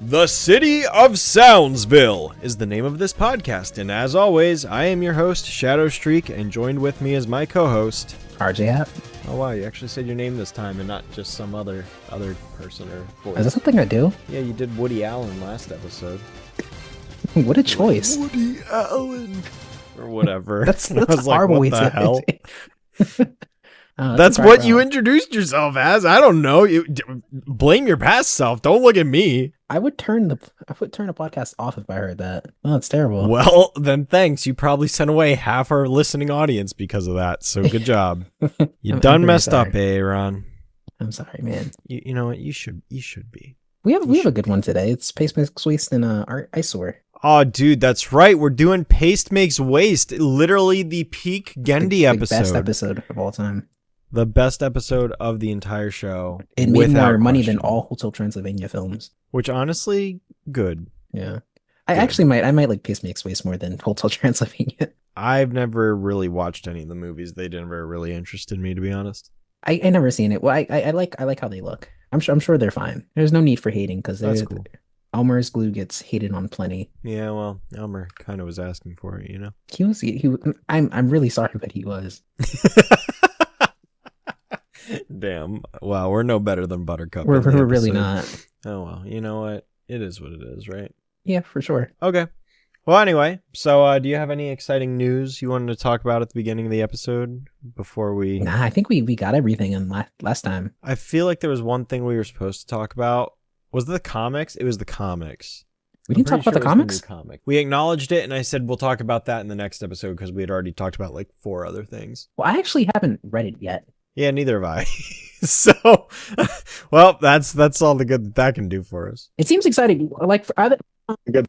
The City of Soundsville is the name of this podcast, and as always, I am your host, Shadow Streak, and joined with me is my co-host, RJ Happ. Oh wow, you actually said your name this time and not just some other person or voice. Is that something I do? Yeah, you did Woody Allen last episode. What a choice. Woody Allen. Or whatever. That's I was a horrible way like, what the hell? That's That's what you introduced yourself as. I don't know. You blame your past self. Don't look at me. I would turn the podcast off if I heard that. Oh, it's terrible. Well, then thanks. You probably sent away half our listening audience because of that. So good job. You I'm done very messed sorry. up, Ron. I'm sorry, man. You know what? You should be. We have a good one today. It's Pace Makes Waste and Art Eyesore. Oh, dude, that's right. We're doing Paste Makes Waste. Literally the peak Gendy The episode. best episode of all time. The best episode of the entire show. It made without more money than question. all Hotel Transylvania films. Which honestly, good. Yeah. I Good. might like Pace Makes Waste more than Hotel Transylvania. I've never really watched any of the movies. They never really interested me, to be honest. I never seen it. Well, I like how they look. I'm sure they're fine. There's no need for hating because That's cool. Elmer's glue gets hated on plenty. Yeah, well, Elmer kind of was asking for it, you know? I'm really sorry, but he was. Damn. Wow, we're no better than Buttercup. We're in the really episode. not. Oh, well, you know what? It is what it is, right? Yeah, for sure. Okay. Well, anyway, so do you have any exciting news you wanted to talk about at the beginning of the episode before we... Nah, I think we got everything in last time. I feel like there was one thing we were supposed to talk about. Was it the comics? It was the comics. We didn't talk about the comics? Comic. We acknowledged it, and I said we'll talk about that in the next episode because we had already talked about like 4 other things. Well, I actually haven't read it yet. Yeah, neither have I. So, well, that's all the good that can do for us. It seems exciting. Like for other Good.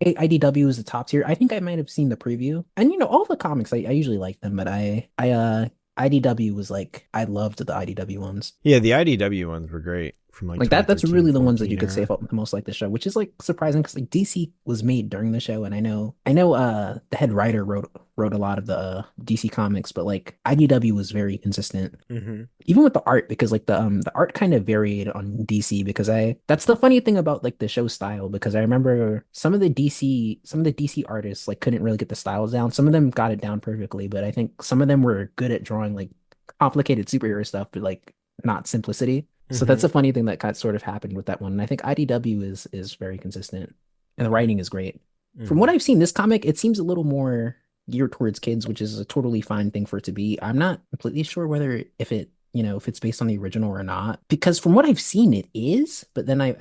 IDW is the top tier. I think I might have seen the preview. And all the comics I usually like them, but IDW was like I loved the IDW ones. Yeah, the IDW ones were great from like That's really the ones that you 2013, could say felt the most like the show, which is like surprising because like DC was made during the show, and I know the head writer wrote a lot of the DC comics, but like IDW was very consistent, even with the art, because like the art kind of varied on DC because that's the funny thing about like the show style, because I remember some of the DC artists like couldn't really get the styles down. Some of them got it down perfectly, but I think some of them were good at drawing like complicated superhero stuff, but like not simplicity. So that's a funny thing that kind of sort of happened with that one. And I think IDW is very consistent, and the writing is great. From what I've seen, this comic, it seems a little more geared towards kids, which is a totally fine thing for it to be. I'm not completely sure whether if it's based on the original or not, because from what I've seen, it is. But then I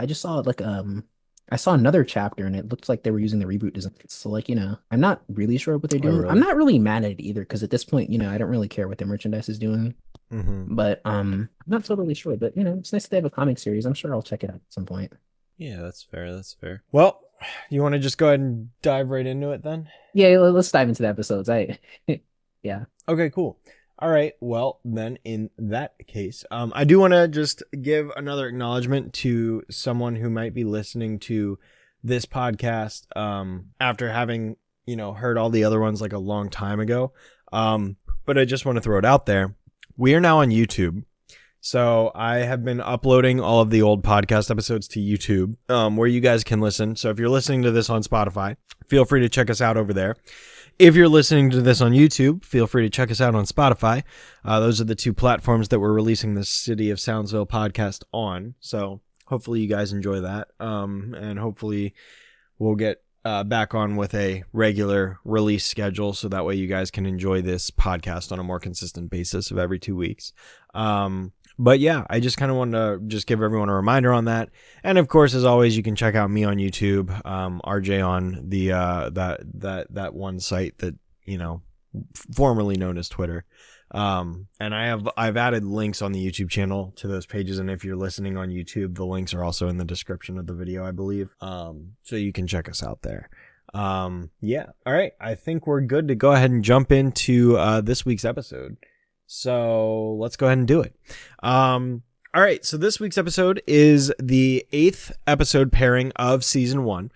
just saw like I saw another chapter and it looked like they were using the reboot design. So like I'm not really sure what they're doing. really? I'm not really mad at it either, because at this point, I don't really care what the merchandise is doing. But I'm not totally sure. But it's nice that they have a comic series. I'm sure I'll check it out at some point. Yeah, that's fair. Well, you want to just go ahead and dive right into it then? Yeah, let's dive into the episodes. Yeah. Okay, cool. All right. Well, then in that case, I do want to just give another acknowledgement to someone who might be listening to this podcast after having, heard all the other ones like a long time ago. But I just want to throw it out there. We are now on YouTube. So I have been uploading all of the old podcast episodes to YouTube, where you guys can listen. So if you're listening to this on Spotify, feel free to check us out over there. If you're listening to this on YouTube, feel free to check us out on Spotify. Those are the 2 platforms that we're releasing the City of Soundsville podcast on. So hopefully you guys enjoy that. And hopefully we'll get back on with a regular release schedule, so that way you guys can enjoy this podcast on a more consistent basis of every 2 weeks. But yeah, I just kind of wanted to just give everyone a reminder on that. And of course, as always, you can check out me on YouTube, RJ on the that one site that, formerly known as Twitter. And I've added links on the YouTube channel to those pages, and if you're listening on YouTube, the links are also in the description of the video, I believe. So you can check us out there. Yeah. All right. I think we're good to go ahead and jump into this week's episode. So let's go ahead and do it. All right. So this week's episode is the 8th episode pairing of season 1.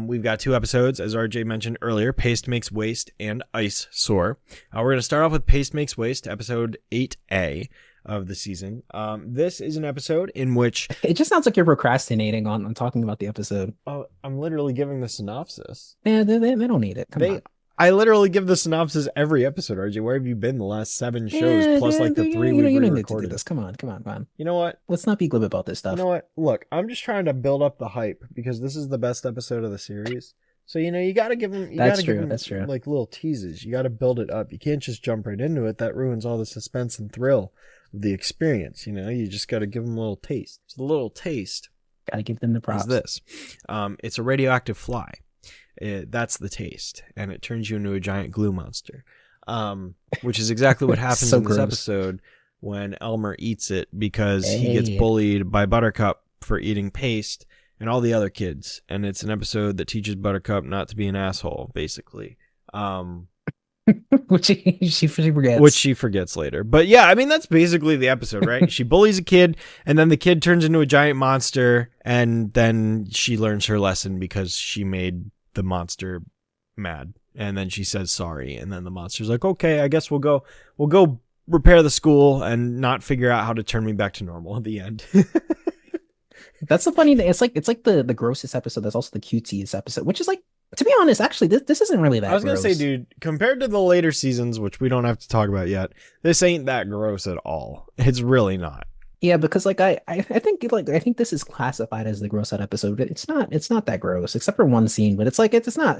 We've got 2 episodes, as RJ mentioned earlier, Paste Makes Waste and Ice Sore. We're going to start off with Paste Makes Waste, episode 8A. of the season. This is an episode in which It just sounds like you're procrastinating on talking about the episode. I'm literally giving the synopsis. Yeah, they don't need it. Come on. I literally give the synopsis every episode, RJ. Where have you been the last 7 shows plus like the 3 we you don't need to do recorded? this. Come on. You know what? Let's not be glib about this stuff. You know what? Look, I'm just trying to build up the hype because this is the best episode of the series. So, you got to give them, That's true. like little teases. You got to build it up. You can't just jump right into it. That ruins all the suspense and thrill of the experience. You just got to give them a little taste. So the little taste. Gotta give them the props. Is this. It's a radioactive fly. That's the taste. And it turns you into a giant glue monster. Which is exactly what happens So in this gross. episode when Elmer eats it because he gets bullied by Buttercup for eating paste and all the other kids. And it's an episode that teaches Buttercup not to be an asshole, basically. Which she forgets. Which she forgets later. But yeah, I mean, that's basically the episode, right? She bullies a kid, and then the kid turns into a giant monster, and then she learns her lesson because she made the monster mad. And then she says sorry, and then the monster's like, okay, I guess we'll go repair the school and not figure out how to turn me back to normal at the end. That's the funny thing. It's like the grossest episode. That's also the cutesiest episode, which is like, to be honest, actually, this isn't really that I was gross. gonna say, dude, compared to the later seasons, which we don't have to talk about yet, this ain't that gross at all. It's really not. Yeah, because like I think this is classified as the gross out episode, but it's not that gross, except for one scene, but it's like that's not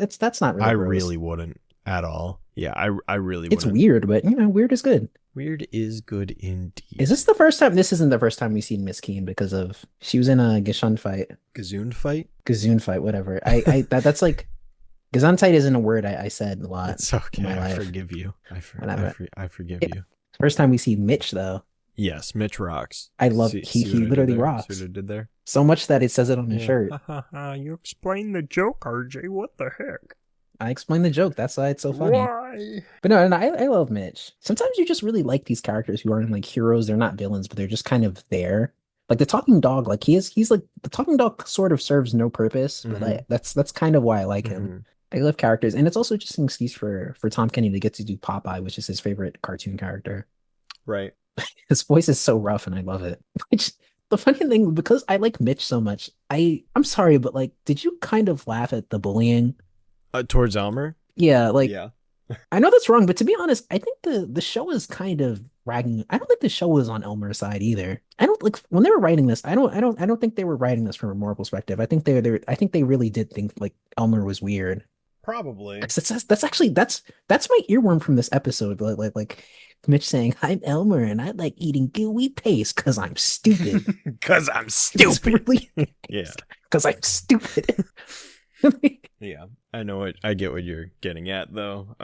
really I gross. really wouldn't at all. Yeah, I really It's wouldn't. weird, but weird is good. Weird is good indeed. Is this the first time? This isn't the first time we've seen Miss Keen because of she was in a Gashun fight, Gazoon fight? Gazoon fight, whatever. That's like Gesundheit isn't a word I said a lot. It's okay. in my I life. forgive you. I forgive Yeah. you. First time we see Mitch though. Yes, Mitch rocks. I love See he what I did literally there? rocks See what I did there? so much that it says it on his shirt. You explained the joke, RJ. What the heck? I explained the joke. That's why it's so funny. Why? But no, and I love Mitch. Sometimes you just really like these characters who aren't like heroes. They're not villains, but they're just kind of there. Like the talking dog, like he's like the talking dog sort of serves no purpose, but that's kind of why I like him. I love characters, and it's also just an excuse for Tom Kenny to get to do Popeye, which is his favorite cartoon character. Right. His voice is so rough, and I love it. Which the funny thing, because I like Mitch so much, I'm sorry, but like, did you kind of laugh at the bullying? Towards Elmer? Yeah, like Yeah. I know that's wrong, but to be honest, I think the show is kind of ragging. I don't think the show was on Elmer's side either. I don't like when they were writing this. I don't think they were writing this from a moral perspective. I think they really did think like Elmer was weird. Probably. That's actually that's my earworm from this episode. Like Mitch saying, "I'm Elmer and I like eating gooey paste because I'm stupid." Because I'm It's stupid. really, Yeah. because I'm stupid. Yeah. I get what you're getting at though.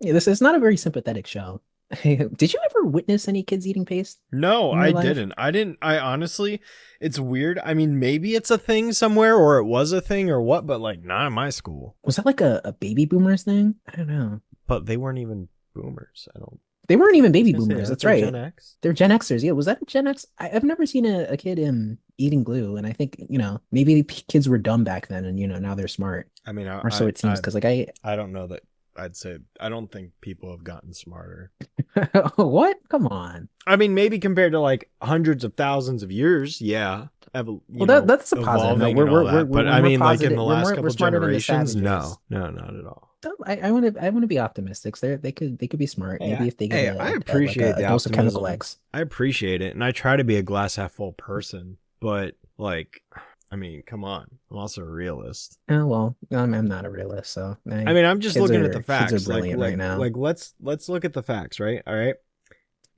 Yeah, this is not a very sympathetic show. Did you ever witness any kids eating paste? No, In your I life? didn't. I honestly, it's weird. I mean, maybe it's a thing somewhere or it was a thing or what, but like not in my school. Was that like a baby boomers thing? I don't know. But they weren't even boomers. They weren't even I baby was gonna say, boomers. aren't That's they right. Gen X? They're Gen Xers. Yeah, was that a Gen X? I've never seen a kid eating glue, and I think maybe the kids were dumb back then, and now they're smart, I mean, or so it seems. Because like I don't know that I'd say I don't think people have gotten smarter. what? Come on. I mean, maybe compared to like hundreds of thousands of years, yeah. Well, that's a positive. No, evolving and all that. But I we're mean, like in positive- the we're last more- we're couple smarter than the generations, savages. no, not at all. I want to be optimistic. They could be smart. Hey, Maybe if they get I appreciate a the dose of chemical optimism. X. I appreciate it, and I try to be a glass half full person, but like, I mean, come on, I'm also a realist. Oh well, I'm not a realist, so I mean, I'm just kids looking are- at the kids facts. are brilliant right now. Like, let's look at the facts, right? All right.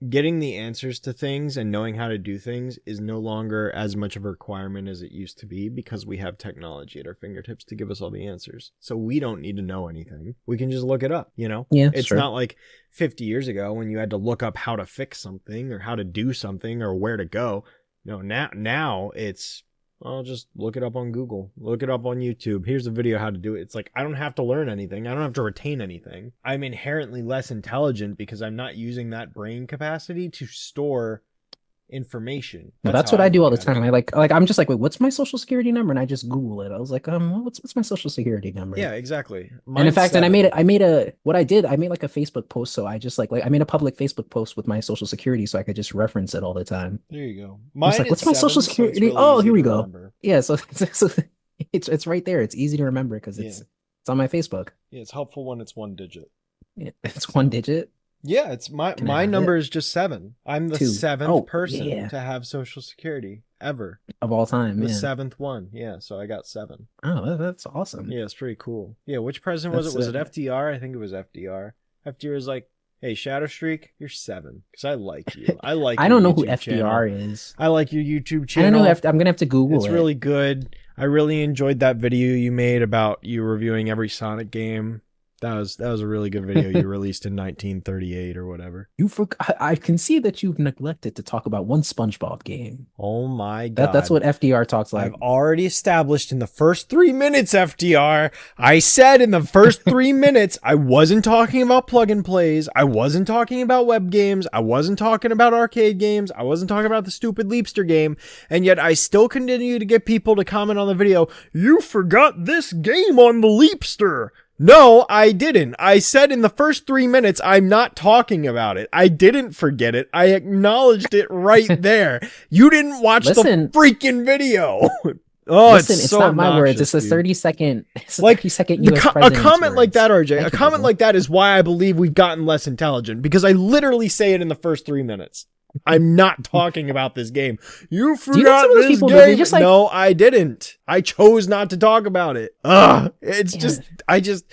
Getting the answers to things and knowing how to do things is no longer as much of a requirement as it used to be because we have technology at our fingertips to give us all the answers. So we don't need to know anything. We can just look it up, Yeah, It's sure. not like 50 years ago when you had to look up how to fix something or how to do something or where to go. No, now it's, I'll just look it up on Google, look it up on YouTube. Here's a video how to do it. It's like, I don't have to learn anything. I don't have to retain anything. I'm inherently less intelligent because I'm not using that brain capacity to store information. Well, that's how what I do look all the at it. time. I'm just like, wait, what's my social security number? And I just Google it. I was like, what's my social security number? Yeah, exactly. And in Mine's fact, and 7. I made like a Facebook post. So I just I made a public Facebook post with my social security so I could just reference it all the time. There you go. I was Mine like, is what's my 7, social so it's security? really Oh, easy here we to go. remember. Yeah. So, it's right there. It's easy to remember because Yeah. it's on my Facebook. Yeah, it's helpful when it's 1 digit. Yeah, it's one digit. Yeah, it's my Can I have number it? is just 7. I'm the 2. 7th Oh, person yeah. to have Social Security ever. Of all time, The yeah. 7th one. Yeah, so I got 7. Oh, that's awesome. Yeah, it's pretty cool. Yeah, which president was it? Was it That's FDR? I think it was FDR. FDR was like, "Hey, Shadow Streak, you're 7 because I like you. I like. I your don't know who YouTube FDR channel. is. I like your YouTube I channel. don't know. I'm gonna have to Google It's it. really good. I really enjoyed that video you made about you reviewing every Sonic game. That was a really good video you released in 1938 or whatever. I can see that you've neglected to talk about one SpongeBob game. Oh my god. That's what FDR talks like. I've already established in the first 3 minutes, FDR. I said in the first 3 minutes, I wasn't talking about plug and plays. I wasn't talking about web games. I wasn't talking about arcade games. I wasn't talking about the stupid Leapster game. And yet I still continue to get people to comment on the video. You forgot this game on the Leapster. No, I didn't. I said in the first 3 minutes, I'm not talking about it. I didn't forget it. I acknowledged it right there. You didn't watch the freaking video. Oh, listen, it's it's so not my words. obnoxious, It's a dude. 30-second. It's a Like 30-second a US president's comment like words. that, RJ. Thank A you, comment Google. like that is why I believe we've gotten less intelligent because I literally say it in the first 3 minutes. I'm not talking about this game. You Do you know forgot some of those this people, they game. just, like- No, I didn't. I chose not to talk about it. It's Yeah. just,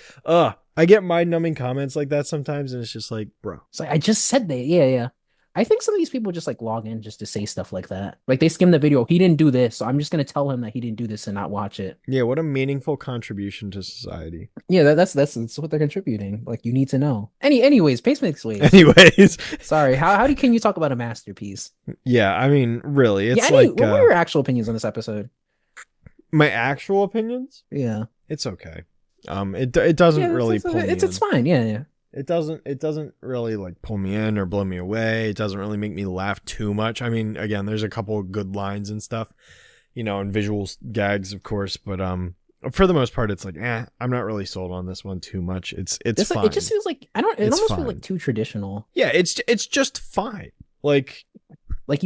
I get mind-numbing comments like that sometimes, and it's just like, bro. It's like I just said that. Yeah. I think some of these people just like log in just to say stuff like that. Like they skim the video. He didn't do this, so I'm just gonna tell him that he didn't do this and not watch it. Yeah, what a meaningful contribution to society. Yeah, that's what they're contributing. Like you need to know. Anyways, Pace Mix Waves. Anyways, Sorry, can you talk about a masterpiece? yeah, I mean, really, it's What were your actual opinions on this episode? my actual opinions. Yeah, It's okay. It doesn't really pull me it's in. fine. Yeah. It doesn't really like pull me in or blow me away. It doesn't really make me laugh too much. I mean, again, there's a couple of good lines and stuff, and visual gags, of course, but for the most part, it's like, I'm not really sold on this one too much. It's fine. It just feels like it It's almost fine. feels like too traditional. Yeah, it's just fine. Like what's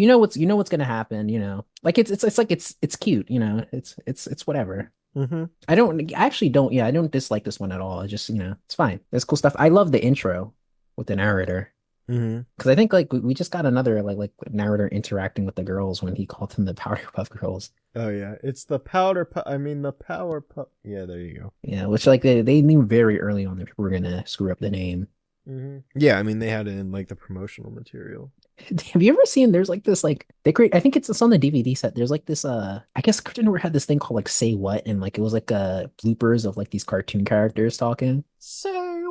gonna happen. Like it's cute. It's whatever. mm-hmm. I actually don't. Yeah, I don't dislike this one at all. I just it's fine. There's cool stuff. I love the intro with the narrator. Mm-hmm. Because I think like we just got another like narrator interacting with the girls when he called them the Powerpuff Girls. Oh yeah, it's the the Powerpuff. Yeah, there you go. Yeah, which like they knew very early on that people were gonna screw up the name. Mm-hmm. Yeah, I mean they had it in like the promotional material. Have you ever seen? There's like this like they create. I think it's on the DVD set. There's like this I guess Cartoon Network had this thing called like Say What, and like it was like bloopers of like these cartoon characters talking.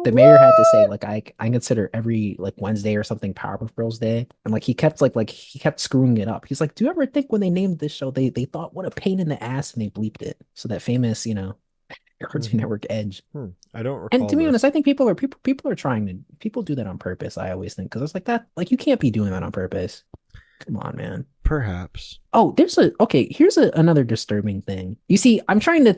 The mayor had to say like I consider every like Wednesday or something Powerpuff Girls Day, and like he kept he kept screwing it up. He's like, do you ever think when they named this show they thought what a pain in the ass and they bleeped it? So that famous Cartoon Network edge. I don't recall. And to be honest, I think people are trying to do that on purpose. I always think because it's like that like you can't be doing that on purpose. Come on, man. Perhaps. Oh, here's another disturbing thing. You see, I'm trying to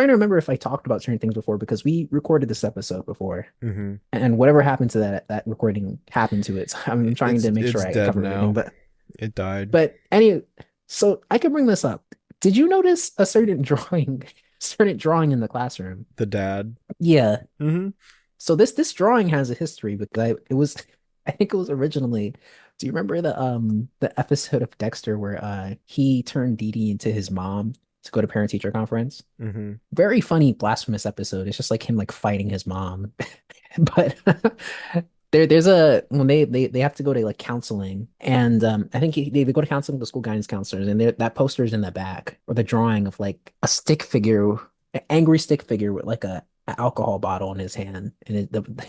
remember if I talked about certain things before because we recorded this episode before. Mm-hmm. And whatever happened to that recording happened to it. So I'm trying to make sure I cover everything. But it died. But anyway, so I can bring this up. Did you notice a certain drawing in the classroom? The dad. Yeah. Mm-hmm. So this drawing has a history because I think it was originally. Do you remember the episode of Dexter where he turned Dee Dee into his mom to go to parent teacher conference? Mm-hmm. Very funny, blasphemous episode. It's just like him like fighting his mom. But there's when they have to go to like counseling, and I think they go to counseling with the school guidance counselors, and that poster is in the back, or the drawing of like a stick figure, an angry stick figure with like a alcohol bottle in his hand, and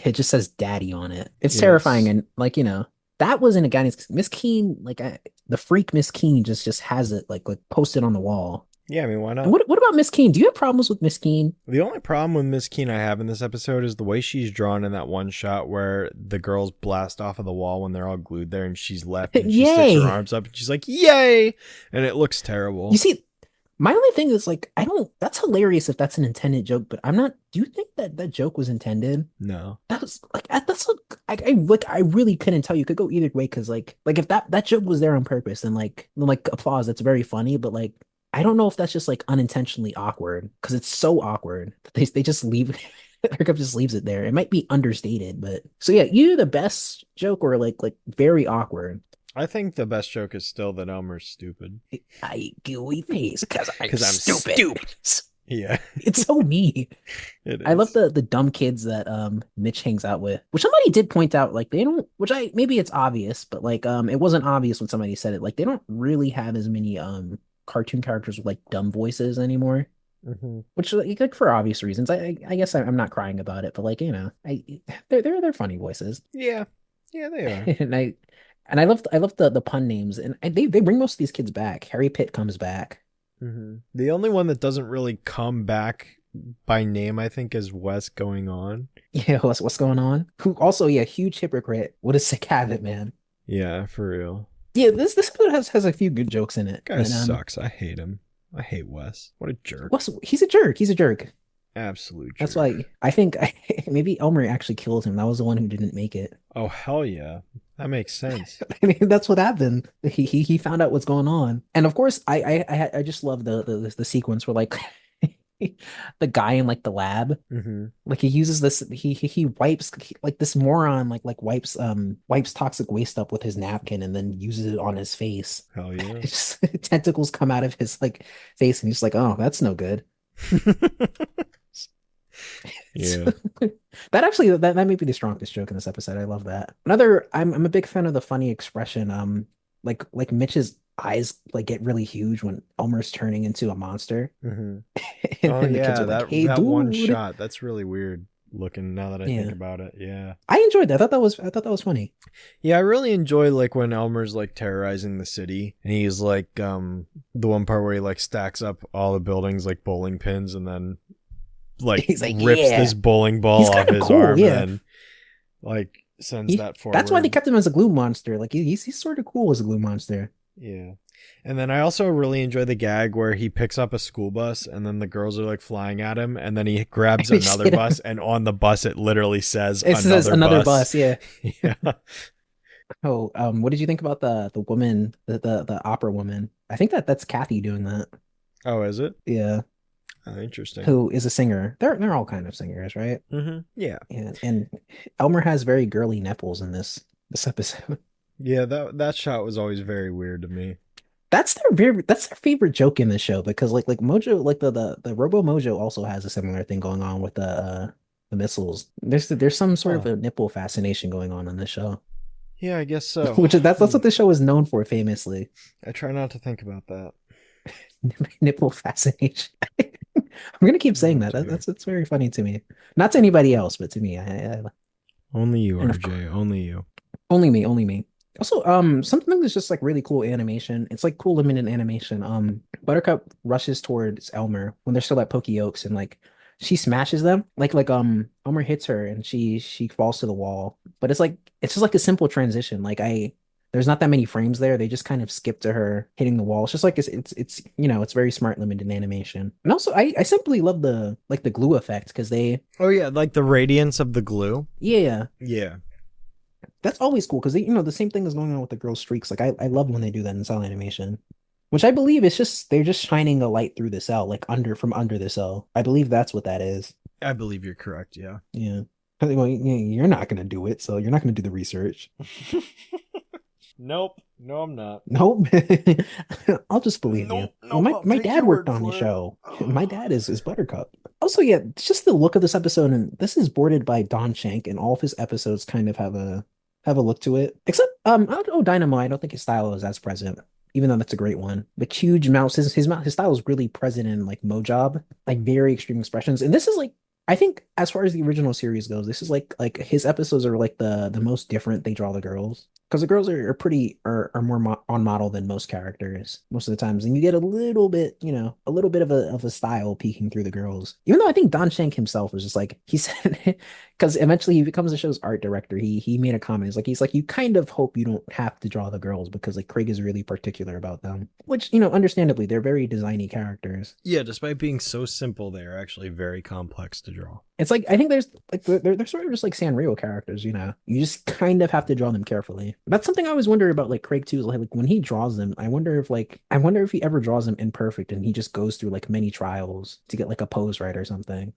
it just says "Daddy" on it. It's terrifying, and like that wasn't a guidance. Miss Keene, the freak Miss Keene, just has it like posted on the wall. Yeah, I mean, why And not? what about Miss Keene? Do you have problems with Miss Keene? The only problem with Miss Keene I have in this episode is the way she's drawn in that one shot where the girls blast off of the wall when they're all glued there and she's left and she sticks her Yay! arms up and she's like, yay! And it looks You terrible. see, my only thing is like, I don't. That's hilarious if that's an intended joke, but I'm not. Do you think that that joke was intended? No. That was like that's what I really couldn't tell. You could go either way because like if that joke was there on purpose, then like applause. That's very funny, but like I don't know if that's just like unintentionally awkward because it's so awkward that they just leave. Hiccup just leaves it there. It might be understated, but so yeah, either the best joke or like very awkward. I think the best joke is still that Elmer's stupid. I eat gooey face because I'm 'Cause I'm stupid. Yeah, It's so me. it I love is. the dumb kids that Mitch hangs out with. Which somebody did point out, like they don't which I maybe it's obvious, but like it wasn't obvious when somebody said it. Like they don't really have as many cartoon characters with like dumb voices anymore. Hmm. Which like for obvious reasons. I guess I'm not crying about it, but like, they're funny voices. Yeah, yeah, they are. And I love the pun names and they bring most of these kids back. Harry Pitt comes back. The only one that doesn't really come back by name, I think, is Wes going on. Yeah, what's going on? Who also, yeah, huge hypocrite. What a sick habit, man. Yeah, for real. Yeah, this episode has a few good jokes in it. Guy And sucks. I hate him. I hate Wes. What a jerk. he's a jerk. He's a jerk. Absolute That's jerk. why I think maybe Elmer actually killed him. That was the one who didn't make it. Oh, hell yeah. That makes sense. I mean, that's what happened. He found out what's going on. And of course, I just love the sequence where like the guy in like the lab, Hmm. like he uses this he wipes like this moron wipes toxic waste up with his napkin and then uses it on his face. Hell yeah. It's just, tentacles come out of his like face and he's like, oh, that's no good. Yeah. That actually that may be the strongest joke in this episode. I love that. Another, I'm a big fan of the funny expression. Like Mitch's eyes like get really huge when Elmer's turning into a monster, Hmm. and Oh then the kids yeah, are like, that "Hey, that one dude." shot. That's really weird looking now that I think Yeah, about it. Yeah. I enjoyed that. I thought that was funny. Yeah, I really enjoy like when Elmer's like terrorizing the city and he's like the one part where he like stacks up all the buildings like bowling pins and then like He's like, rips "Yeah." this bowling ball He's off kind of his cool. arm Yeah, and then like sends that that's why they forward. kept him as a glue monster. Like he's sort of cool as a glue monster. Yeah. And then I also really enjoy the gag where he picks up a school bus and then the girls are like flying at him and then he grabs They just another hit him. bus and on the bus it literally says It says another another bus. bus. Yeah. Yeah. Oh, what did you think about the woman, the opera woman? I think that's Kathy doing that. Oh, is it? Yeah, Oh, interesting. who is a singer. They're all kind of singers, right? Yeah. And Elmer has very girly nipples in this episode. Yeah, that shot was always very weird to me. That's their favorite joke in the show because like Mojo like the Robo Mojo also has a similar thing going on with the missiles. There's some sort of Huh. a nipple fascination going on in this show, Yeah, I guess so. which is that's what this show is known for famously. I try not to think about that. Nipple fascination. I'm gonna keep saying Oh, that. dear. That's very funny to me. Not to anybody else, but to me. Only you, And of RJ. Only you. only me, only me. Also, something that's just like really cool animation. It's like cool limited animation. Buttercup rushes towards Elmer when they're still at Pokey Oaks, and like she smashes them. Elmer hits her, and she falls to the wall. But it's just like a simple transition. There's not that many frames there. They just kind of skip to her hitting the wall. It's just like it's it's very smart limited animation. And also, I simply love the glue effect because Oh yeah, like the radiance of the glue. yeah. Yeah. That's always cool because the same thing is going on with the girl streaks. Like I love when they do that in cell animation, which I believe is just they're just shining a light through the cell, like from under the cell. I believe that's what that is. I believe you're correct, yeah. Yeah. Well, you're not gonna do it, so you're not gonna do the research. Nope. No, I'm not. Nope. I'll just believe you. Nope, Well, nope, my I'll my take dad your worked word on the for it. show. My dad is Buttercup. Also, yeah, it's just the look of this episode, and this is boarded by Don Shank, and all of his episodes kind of have a look to it. Except Dynamo, I don't think his style is as present, even though that's a great one. The huge mouse, his style is really present in like Mojob, like very extreme expressions. And this is like I think as far as the original series goes, this is like his episodes are like the most different they draw the girls. because the girls are pretty are more on model than most characters most of the times, and you get a little bit, a little bit of a style peeking through the girls. Even though I think Don Shank himself was just like he said, because eventually he becomes the show's art director. He made a comment. He's like you kind of hope you don't have to draw the girls because like Craig is really particular about them, which understandably they're very designy characters. Yeah, despite being so simple, they are actually very complex to draw. It's like I think there's like they're sort of just like Sanrio characters, you just kind of have to draw them carefully. That's something I always wonder about like Craig too, is like when he draws them, I wonder if he ever draws them imperfect and he just goes through like many trials to get like a pose right or something.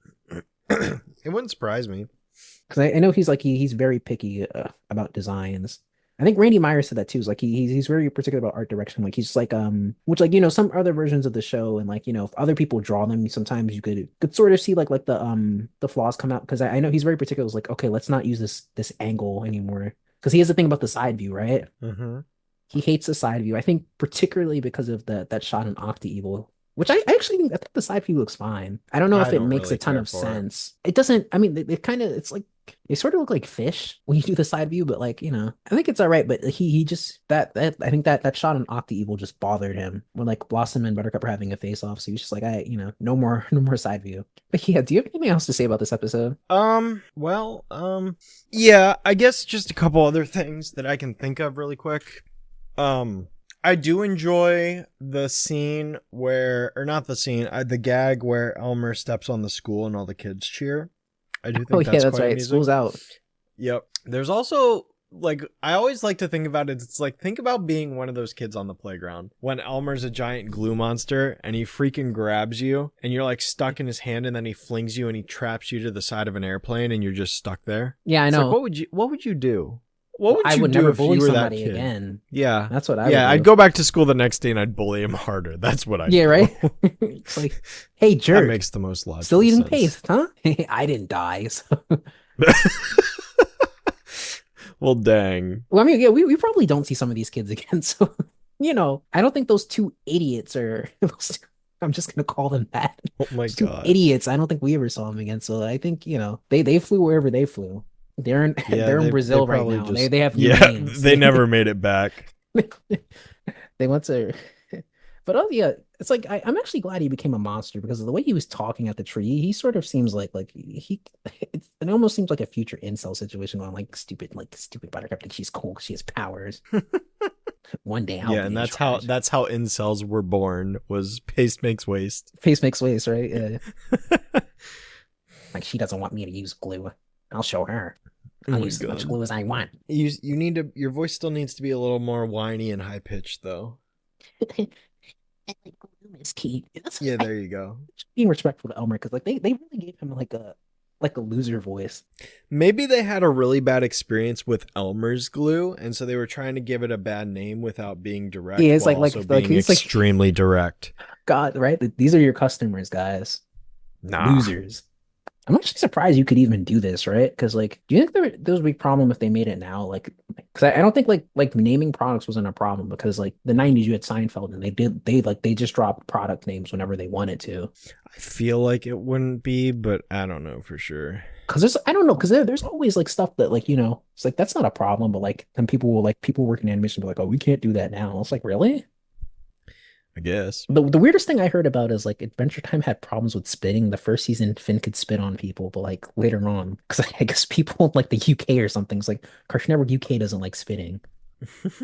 It wouldn't surprise me. Because I know he's very picky about designs. I think Randy Meyer said that too. Is like he's very particular about art direction. Like he's just like which like some other versions of the show, and like if other people draw them, sometimes you could sort of see like the flaws come out. Because I know he's very particular. It's like, okay, let's not use this angle anymore. Because he has the thing about the side view, right? Mm-hmm. He hates the side view. I think particularly because of that shot in Octa Evil. Which I think the side view looks fine. I don't know if it makes a ton of sense. It doesn't. I mean, it kind of. It's like they sort of look like fish when you do the side view, but like I think it's all right. But he just that I think that shot on Octa Evil just bothered him when like Blossom and Buttercup are having a face off. So he's just like, no more side view. But yeah, do you have anything else to say about this episode? Yeah, I guess just a couple other things that I can think of really quick. I do enjoy the scene the gag where Elmer steps on the school and all the kids cheer. I do think that's right. Amusing. School's out. Yep. There's also like, I always like to think about it. It's like, think about being one of those kids on the playground when Elmer's a giant glue monster and he freaking grabs you and you're like stuck in his hand, and then he flings you and he traps you to the side of an airplane and you're just stuck there. Yeah, I know. Like, what would you do? What would I you would do never if bully you were that somebody kid? again. Yeah. That's what I would do. I'd go back to school the next day and I'd bully him harder. That's what I'd do. Right? It's like, hey, jerk. That makes the most logical Still eating sense. paste, huh? I didn't die. So. Well, dang. Well, I mean, yeah, we probably don't see some of these kids again. So, I don't think those two idiots are... I'm just going to call them that. Oh my God. Idiots. I don't think we ever saw them again. So I think, they flew wherever they flew. They're in Brazil right now. They have new names. They never made it back. They went to, but yeah, it's like I'm actually glad he became a monster because of the way he was talking at the tree. He sort of seems like it almost seems like a future incel situation on like stupid Buttercup. Like she's cool, she has powers. One day, and that's how incels were born. Was paste makes waste. Paste makes waste, right? Yeah. Like she doesn't want me to use glue. I'll show her. I'll use as much glue as I want. You need to. Your voice still needs to be a little more whiny and high pitched, though. Glue is key. Yeah, there you go. Being respectful to Elmer because like they really gave him like a loser voice. Maybe they had a really bad experience with Elmer's glue, and so they were trying to give it a bad name without being direct. Yeah, it's being extremely direct. God, right? These are your customers, guys. Nah. Losers. I'm actually surprised you could even do this, right? Because like, do you think there was a big problem if they made it now? Like, because I don't think like naming products wasn't a problem because like the '90s you had Seinfeld and they just dropped product names whenever they wanted to. I feel like it wouldn't be, but I don't know for sure. Because there's always like stuff that like it's like that's not a problem, but like then people working in animation will be like, oh, we can't do that now. It's like, really? I guess. The weirdest thing I heard about is like Adventure Time had problems with spitting. The first season, Finn could spit on people, but like later on, because I guess people in like the UK or something, it's like Cartoon Network UK doesn't like spitting,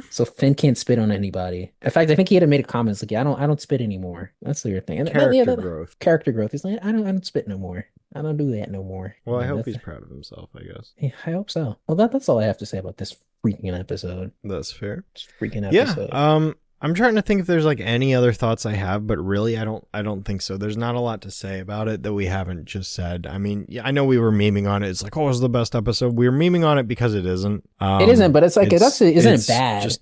so Finn can't spit on anybody. In fact, I think he had made a comment like, "Yeah, I don't spit anymore." That's the weird thing. And growth. Character growth. He's like, I don't spit no more. I don't do that no more. Well, I hope he's proud of himself. I guess. Yeah, I hope so. Well, that's all I have to say about this freaking episode. That's fair. Just freaking episode. Yeah. I'm trying to think if there's like any other thoughts I have, but really I don't think so. There's not a lot to say about it that we haven't just said. I mean, yeah, I know we were memeing on it. It's like, oh, it was the best episode. We were memeing on it because it isn't. It isn't, but it's like isn't bad. Just,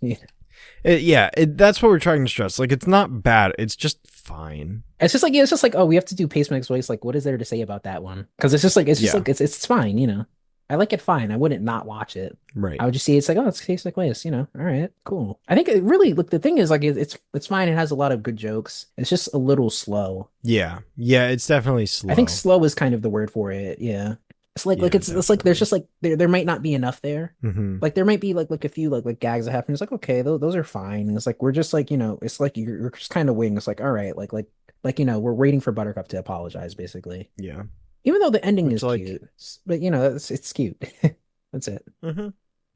that's what we're trying to stress. Like, it's not bad. It's just fine. It's just like oh, we have to do Pacemaker's Voice. Like, what is there to say about that one? Because it's it's fine. I like it fine. I wouldn't not watch it. Right. I would just see it's like, oh, it's Tastes Like Waste, all right, cool. I think it really, look, the thing is like, it's fine. It has a lot of good jokes. It's just a little slow. Yeah. Yeah. It's definitely slow. I think slow is kind of the word for it. Yeah. It's like Yeah, it's like there's definitely. just like there might not be enough there. Mm-hmm. Like there might be like a few like gags that happen. It's like okay, those are fine. And it's like we're just like it's like you're just kind of waiting. It's like all right, like we're waiting for Buttercup to apologize basically. Yeah. Even though the ending Which is like, cute, but it's cute. That's it. mm-hmm.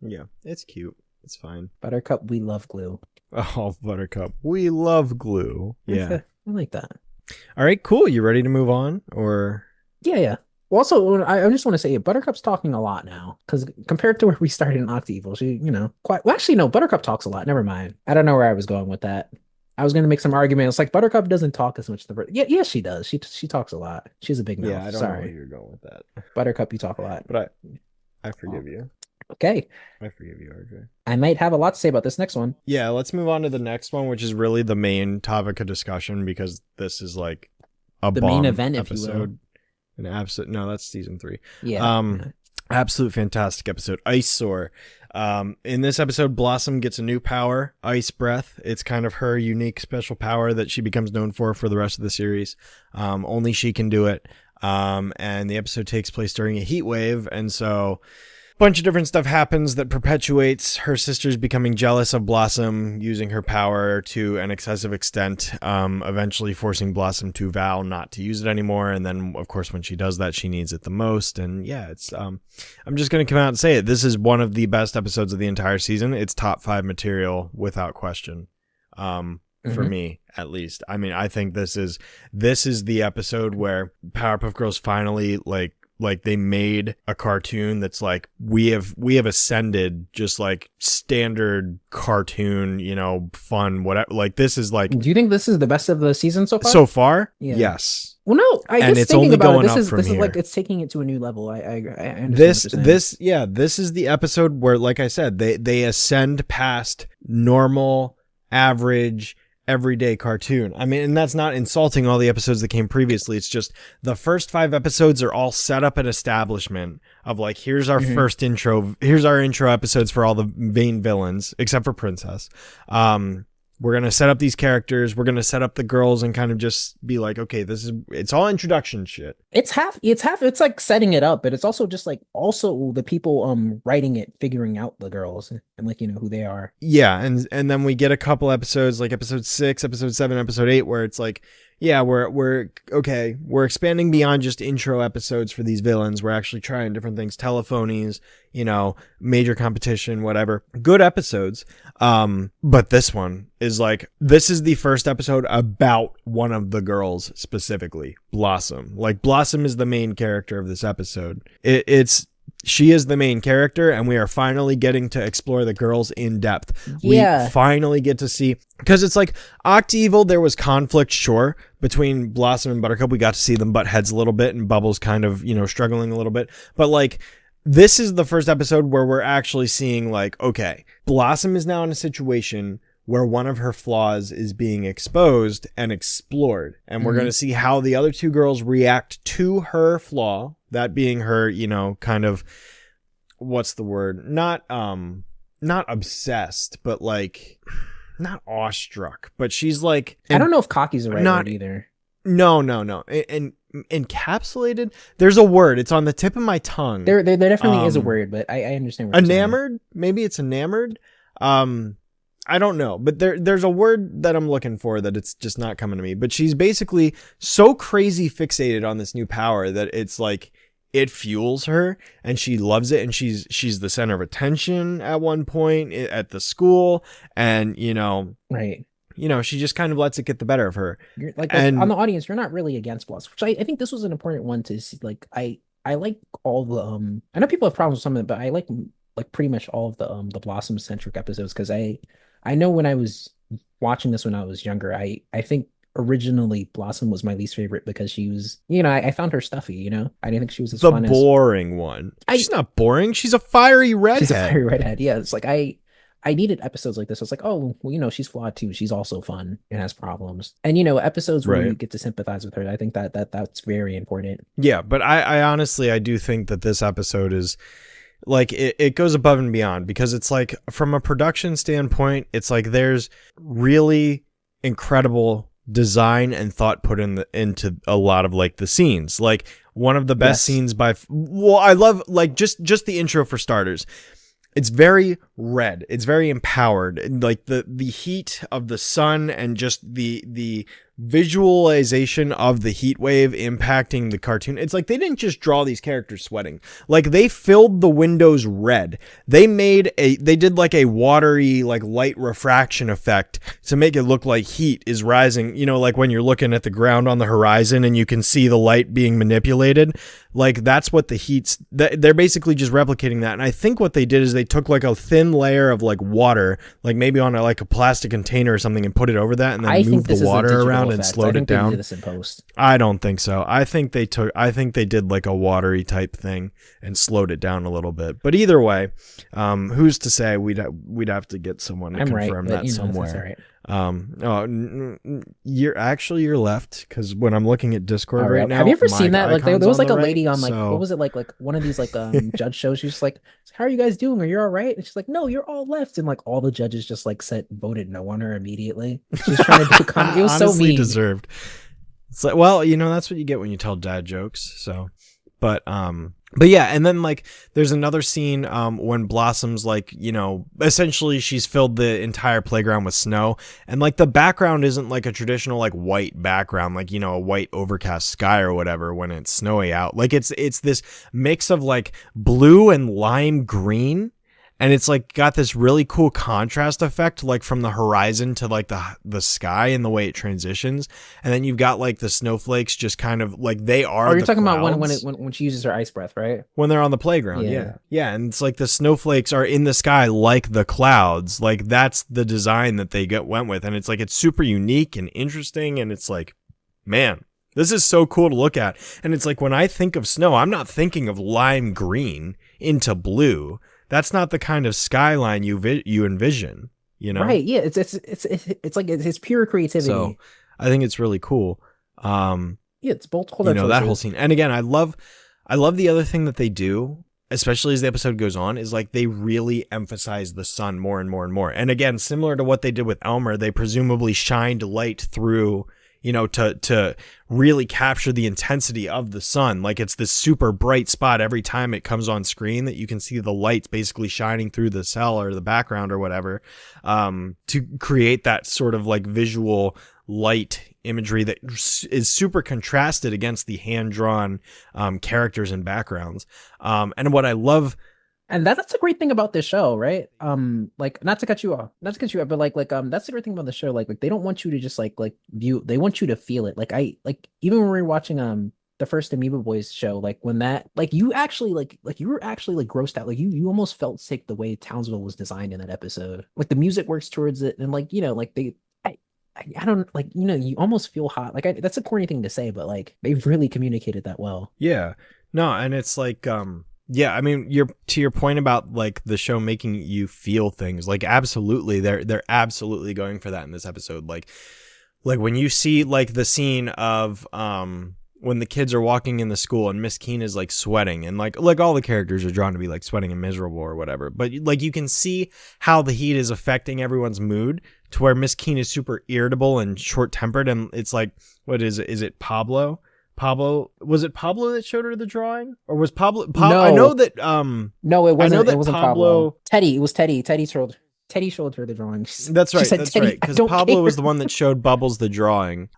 Yeah, it's cute. It's fine. Buttercup, we love glue. Oh, Buttercup, we love glue. Yeah. I like that. All right, cool. You ready to move on, or? Yeah, yeah. Well, also, I just want to say Buttercup's talking a lot now because compared to where we started in Octeville, she, quite well. Actually, no, Buttercup talks a lot. Never mind. I don't know where I was going with that. I was going to make some argument. It's like Buttercup doesn't talk as much. Yeah, she does. She talks a lot. She's a big Yeah, mouth. I don't know where Sorry, you're going with that, Buttercup, you talk a lot. but I Oh, forgive you. okay, I forgive you, RJ. I might have a lot to say about this next one. Yeah, let's move on to the next one, which is really the main topic of discussion because this is like a The main bomb event, if you will. episode. An absolute no, that's season 3. Yeah. Absolute fantastic episode. Ice Soar. In this episode, Blossom gets a new power, Ice Breath. It's kind of her unique special power that she becomes known for the rest of the series. Only she can do it. And the episode takes place during a heat wave, and so bunch of different stuff happens that perpetuates her sisters becoming jealous of Blossom, using her power to an excessive extent, eventually forcing Blossom to vow not to use it anymore. And then, of course, when she does that, she needs it the most. And yeah, it's I'm just going to come out and say it. This is one of the best episodes of the entire season. It's top 5 material without question. For me, at least. I mean, I think this is the episode where Powerpuff Girls finally like they made a cartoon that's like we have ascended just like standard cartoon, fun, whatever. Like this is like, Do you think this is the best of the season so far? so far, Yeah. yes. Well, no, I And guess it's thinking only about going it, up this from is like here. it's taking it to a new level. I understand what you're saying. This is the episode where, like I said, they ascend past normal, average, everyday cartoon. I mean, and that's not insulting all the episodes that came previously. It's just the first 5 episodes are all set up an establishment of like, here's our first intro. Here's our intro episodes for all the main villains, except for Princess. We're going to set up these characters. We're going to set up the girls and kind of just be like, okay, it's all introduction shit. It's like setting it up, but it's also just like also the people writing it, figuring out the girls and like who they are. Yeah, and then we get a couple episodes like episode 6, episode 7, episode 8 where it's like, yeah, we're okay, we're expanding beyond just intro episodes for these villains. We're actually trying different things, telephonies, major competition, whatever. Good episodes. But this one is like, this is the first episode about one of the girls specifically, Blossom. Like Blossom is the main character of this episode. She is the main character, and we are finally getting to explore the girls in depth. Yeah. We finally get to see, because it's like Octeville, there was conflict, sure, between Blossom and Buttercup. We got to see them butt heads a little bit, and Bubbles kind of, struggling a little bit. But like, this is the first episode where we're actually seeing like, okay, Blossom is now in a situation where one of her flaws is being exposed and explored. And we're going to see how the other 2 girls react to her flaw, that being her, kind of, what's the word? Not obsessed, but like, not awestruck, but she's like, I don't know if cocky's the right word either. No. And encapsulated, there's a word. It's on the tip of my tongue. There definitely is a word, but I understand what enamored. Maybe it's enamored. I don't know, but there's a word that I'm looking for that it's just not coming to me. But she's basically so crazy fixated on this new power that it's like it fuels her and she loves it, and she's the center of attention at one point at the school, and right. She just kind of lets it get the better of her. You're like on the audience, you're not really against Blossom, which I think this was an important one to see. Like I like all the I know people have problems with some of it, but I like pretty much all of the Blossom centric episodes, because I know when I was watching this when I was younger, I think originally Blossom was my least favorite because she was, I found her stuffy, I didn't think she was as fun boring one. She's not boring. She's a fiery redhead. She's a fiery redhead. Yeah, it's like I needed episodes like this. It's like, oh, well, she's flawed too. She's also fun and has problems. And episodes where you get to sympathize with her. I think that's very important. Yeah, but I honestly I do think that this episode is like it goes above and beyond, because it's like from a production standpoint, it's like there's really incredible design and thought put into a lot of like the scenes. Like One of the best scenes well, I love like just the intro for starters. It's very red. It's very empowered. Like the heat of the sun and just the visualization of the heat wave impacting the cartoon. It's like they didn't just draw these characters sweating. Like they filled the windows red. They did like a watery, like light refraction effect to make it look like heat is rising. You know, like when you're looking at the ground on the horizon and you can see the light being manipulated. Like that's what the heat's, they're basically just replicating that. And I think what they did is they took like a thin layer of like water, like maybe on like a plastic container or something, and put it over that and then moved the water around and slowed it down. They did this in post. I don't think so. I think they did like a watery type thing and slowed it down a little bit. But either way, who's to say? We'd have to get someone to confirm that somewhere. You're left, because when I'm looking at Discord right now, have you ever seen that? Like there was like a lady on like what was it like one of these like judge shows? She's just like, how are you guys doing? Are you all right? And she's like, no, you're all left. And like all the judges just like voted no on her immediately. She's trying to do comedy. It was so mean. Deserved. It's like, well, you know, that's what you get when you tell dad jokes. So, but yeah, and then like there's another scene when Blossom's like, you know, essentially she's filled the entire playground with snow, and like the background isn't like a traditional like white background, like, you know, a white overcast sky or whatever when it's snowy out. Like it's this mix of like blue and lime green. And it's like got this really cool contrast effect, like from the horizon to like the sky and the way it transitions. And then you've got like the snowflakes just kind of like they are. Oh, you're talking about when she uses her ice breath, right? When they're on the playground. Yeah. And it's like the snowflakes are in the sky like the clouds. Like that's the design that they went with. And it's like it's super unique and interesting. And it's like, man, this is so cool to look at. And it's like when I think of snow, I'm not thinking of lime green into blue. That's not the kind of skyline you envision, you know? Right. Yeah. It's like it's pure creativity. So I think it's really cool. Yeah, it's both cool. You know, that whole scene. And again, I love the other thing that they do, especially as the episode goes on, is like they really emphasize the sun more and more and more. And again, similar to what they did with Elmer, they presumably shined light through, you know, to really capture the intensity of the sun. Like it's this super bright spot every time it comes on screen that you can see the lights basically shining through the cell or the background or whatever, to create that sort of like visual light imagery that is super contrasted against the hand-drawn characters and backgrounds. And what I love, and that's a great thing about this show, right? Like not to cut you off, but like that's the great thing about the show. Like they don't want you to just like view, they want you to feel it. Like even when we were watching the first Amoeba Boys show, like when that like you actually like you were actually like grossed out. Like you almost felt sick the way Townsville was designed in that episode. Like the music works towards it, and like, you know, like I don't like, you know, you almost feel hot. Like that's a corny thing to say, but like they really communicated that well. Yeah. No, and it's like yeah, I mean, to your point about like the show making you feel things, like absolutely, they're absolutely going for that in this episode. Like when you see like the scene of when the kids are walking in the school and Miss Keene is like sweating, and like all the characters are drawn to be like sweating and miserable or whatever, but like you can see how the heat is affecting everyone's mood to where Miss Keene is super irritable and short-tempered, and it's like, what is it? Is it Pablo? Was it Pablo that showed her the drawing, or was Pablo? No. I know that. No, it wasn't. It wasn't Pablo. Teddy. It was Teddy. Teddy showed her the drawing. That's right. That's right. Because Pablo was the one that showed Bubbles the drawing.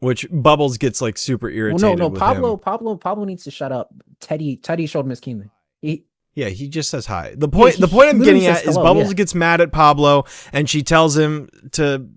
Which Bubbles gets like super irritated. Well, no. Pablo needs to shut up. Teddy showed Miss Keene. Yeah, he just says hi. The point I'm getting at is Bubbles gets mad at Pablo, and she tells him to.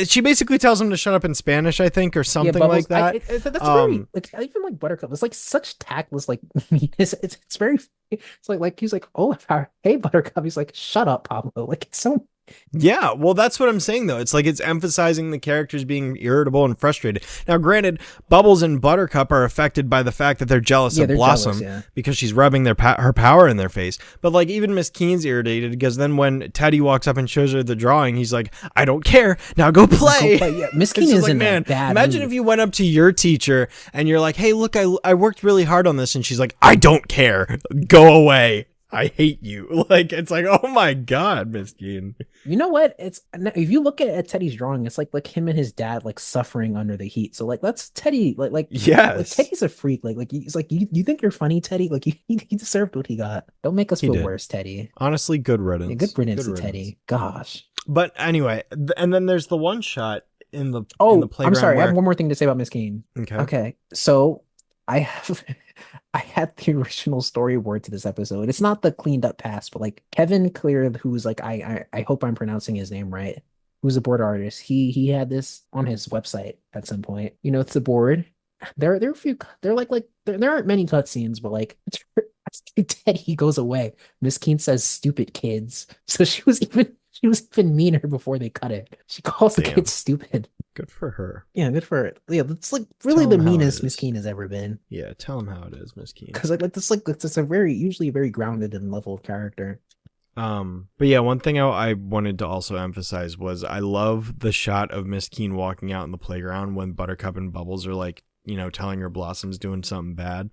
She basically tells him to shut up in Spanish, I think, or something like that. That's very like, even like Buttercup. It's like such tactless, like it's very. It's like he's like, oh, hey Buttercup. He's like, shut up, Pablo. Like it's so. Yeah, well, that's what I'm saying, though. It's like it's emphasizing the characters being irritable and frustrated. Now, granted, Bubbles and Buttercup are affected by the fact that they're jealous of Blossom because she's rubbing her power in their face. But like even Miss Keene's irritated because then when Teddy walks up and shows her the drawing, he's like, "I don't care. Now go play." Yeah, Miss Keene is like, man, imagine if you went up to your teacher and you're like, "Hey, look, I worked really hard on this," and she's like, "I don't care. Go away." I hate you. Like, it's like, oh my God, Miss Keen. You know what? It's if you look at Teddy's drawing, it's like him and his dad like suffering under the heat. So like that's Teddy. Like Yes. Teddy's a freak. Like he's like you think you're funny, Teddy? Like he deserved what he got. Don't make us He feel did. worse, Teddy. Honestly, good riddance. Yeah, good riddance to Teddy. Gosh. But anyway, and then there's the one shot in the Oh, playground. I'm sorry. Where... I have one more thing to say about Miss Keen. Okay. So I have I had the original storyboard to this episode. It's not the cleaned up past, but like Kevin Clear, who's like I hope I'm pronouncing his name right, who's a board artist. He had this on his website at some point. You know, it's the board. There are a few. There there aren't many cutscenes, but like Teddy goes away. Miss Keen says "stupid kids," so she was even meaner before they cut it. She calls the kids stupid. Good for her. Yeah, good for her. Yeah, that's like really the meanest Miss Keen has ever been. Yeah, tell him how it is, Miss Keen. Because like this it's a usually a very grounded and level character. But yeah, one thing I wanted to also emphasize was I love the shot of Miss Keen walking out in the playground when Buttercup and Bubbles are like, you know, telling her Blossom's doing something bad.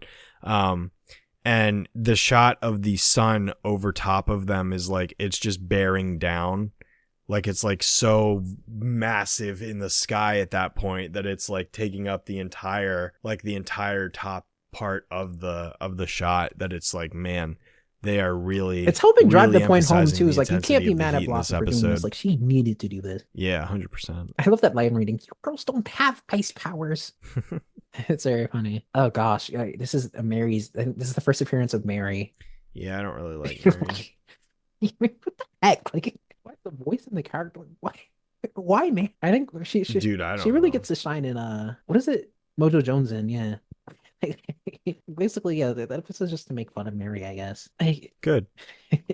And the shot of the sun over top of them is like, it's just bearing down. Like it's like so massive in the sky at that point that it's like taking up the entire top part of the shot, that it's like, man, they are really, it's helping drive really the point home too, is like, you can't be of mad at Blossom for doing this. Like, she needed to do this. Yeah, 100%. I love that line reading. You girls don't have ice powers. It's very funny. Oh gosh, this is Mary's. This is the first appearance of Mary. Yeah, I don't really like Mary. What the heck? Like, why the voice in the character? Why Mary? I think she Dude, I don't she really know. gets to shine in what is it? Mojo Jones in, yeah. Basically, yeah, that episode's just to make fun of Mary, I guess. Good.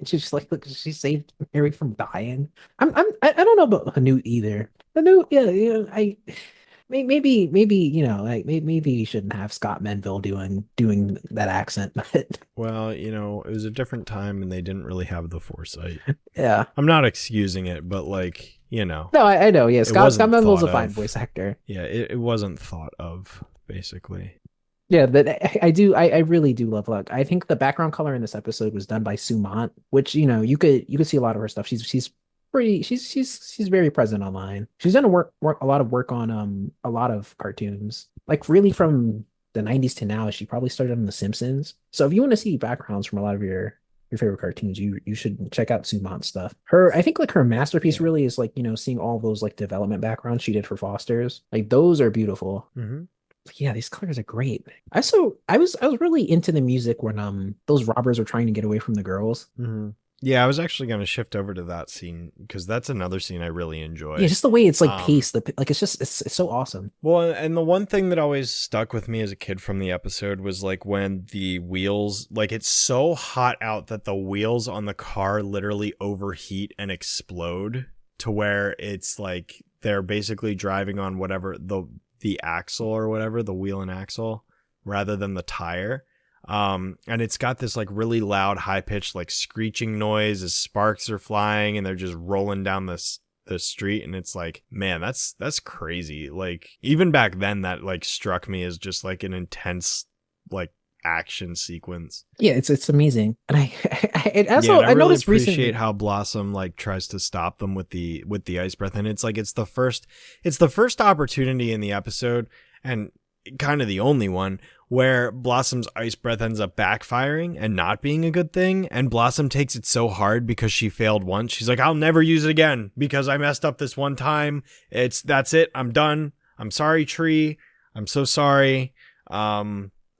She's just like, look, she saved Mary from dying. I don't know about Hanut either. Hanut, yeah, maybe you know, like maybe you shouldn't have Scott Menville doing that accent, but well, you know, it was a different time and they didn't really have the foresight. Yeah, I'm not excusing it, but like, you know. No, I know. Yeah, Scott Menville's a fine voice actor. Yeah, it wasn't thought of, basically. Yeah, but I really do love Luck. I think the background color in this episode was done by Sumant, which, you know, you could see a lot of her stuff. She's very present online. She's done a lot of work on a lot of cartoons. Like really from the 90s to now, she probably started on The Simpsons. So if you want to see backgrounds from a lot of your favorite cartoons, you should check out Sumant's stuff. I think like her masterpiece really is like, you know, seeing all those like development backgrounds she did for Foster's. Like those are beautiful. Mm-hmm. Yeah, these colors are great. I was really into the music when those robbers were trying to get away from the girls. Mm-hmm. Yeah, I was actually going to shift over to that scene because that's another scene I really enjoy. Yeah, just the way it's like paced, like it's so awesome. Well, and the one thing that always stuck with me as a kid from the episode was like when the wheels, like it's so hot out that the wheels on the car literally overheat and explode to where it's like they're basically driving on whatever the axle or whatever, the wheel and axle, rather than the tire. And it's got this like really loud, high pitched, like screeching noise as sparks are flying and they're just rolling down the street. And it's like, man, that's crazy. Like even back then that like struck me as just like an intense, like action sequence. Yeah, it's amazing. And I really noticed appreciate recently how Blossom like tries to stop them with the ice breath, and it's like it's the first opportunity in the episode, and kind of the only one, where Blossom's ice breath ends up backfiring and not being a good thing, and Blossom takes it so hard because she failed once. She's like, I'll never use it again because I messed up this one time. That's it. I'm done. I'm sorry, Tree. I'm so sorry.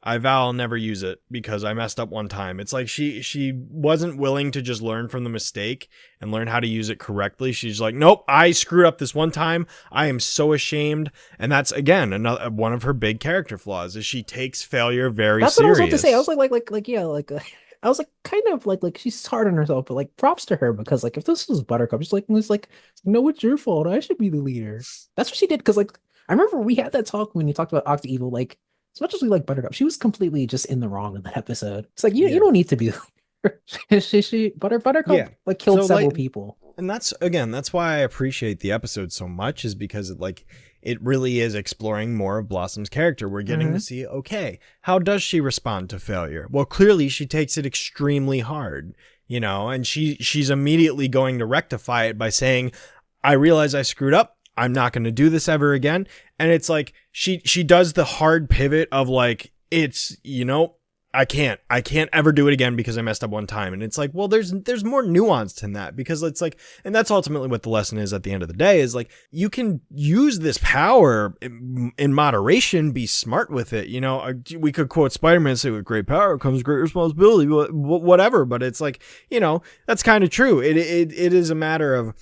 I vow I'll never use it because I messed up one time. It's like she wasn't willing to just learn from the mistake and learn how to use it correctly. She's like, nope, I screwed up this one time. I am so ashamed. And that's, again, another one of her big character flaws is she takes failure very serious. That's what I was about to say. I was I was like kind of like she's hard on herself, but like props to her because like if this was Buttercup, she's like, no, it's your fault. I should be the leader. That's what she did. Because like I remember we had that talk when you talked about Octa Evil, like, as much as we like Buttercup, she was completely just in the wrong in that episode. It's like you don't need to be. Buttercup like killed several people. and that's why I appreciate the episode so much, is because it really is exploring more of Blossom's character. We're getting to see, okay, how does she respond to failure? Well, clearly she takes it extremely hard, and she's immediately going to rectify it by saying, I realize I screwed up. I'm not going to do this ever again. And it's like, she does the hard pivot of like, it's, I can't ever do it again because I messed up one time. And it's like, well, there's more nuance than that, because it's like, and that's ultimately what the lesson is at the end of the day, is like, you can use this power in moderation, be smart with it. We could quote Spider-Man and say, with great power comes great responsibility, whatever. But it's like, that's kind of true. It is a matter of,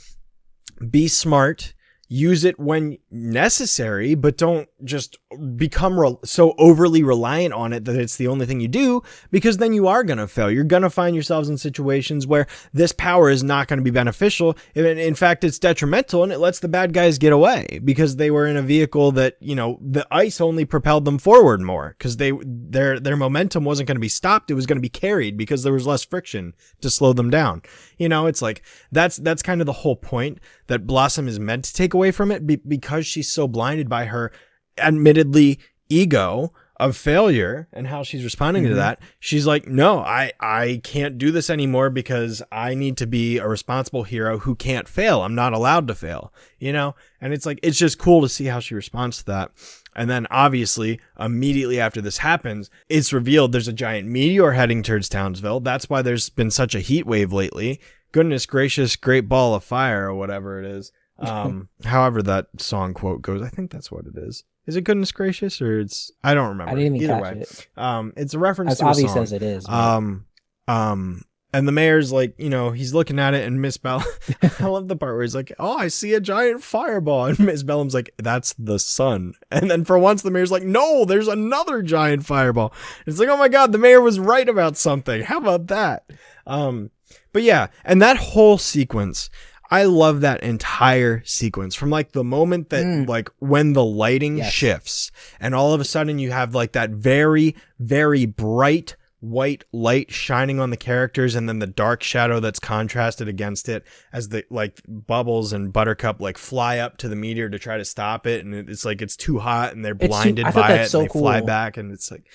be smart, use it when necessary, but don't just become so overly reliant on it that it's the only thing you do, because then you are going to fail. You're going to find yourselves in situations where this power is not going to be beneficial. In fact, it's detrimental, and it lets the bad guys get away because they were in a vehicle that, the ice only propelled them forward more, because their momentum wasn't going to be stopped. It was going to be carried because there was less friction to slow them down. It's like, that's kind of the whole point that Blossom is meant to take away from it, because she's so blinded by her admittedly ego of failure and how she's responding to that. She's like, no, I can't do this anymore because I need to be a responsible hero who can't fail. I'm not allowed to fail, and it's like, it's just cool to see how she responds to that. And then obviously immediately after this happens, it's revealed there's a giant meteor heading towards Townsville. That's why there's been such a heat wave lately. Goodness gracious, great ball of fire, or whatever it is. However that song quote goes, I think that's what it is. Is it goodness gracious, or I don't remember. I didn't even Either catch way. it. It's a reference as to a obvious song. as it is. But... And the mayor's like, he's looking at it, and Miss Bell, I love the part where he's like, oh, I see a giant fireball. And Miss Bellum's like, that's the sun. And then for once the mayor's like, no, there's another giant fireball. It's like, oh my God, the mayor was right about something. How about that? But yeah, and that whole sequence, I love that entire sequence from like the moment that like when the lighting shifts and all of a sudden you have like that very, very bright white light shining on the characters, and then the dark shadow that's contrasted against it as the like Bubbles and Buttercup like fly up to the meteor to try to stop it, and it's like it's too hot and they're blinded by it, and they fly back, and it's like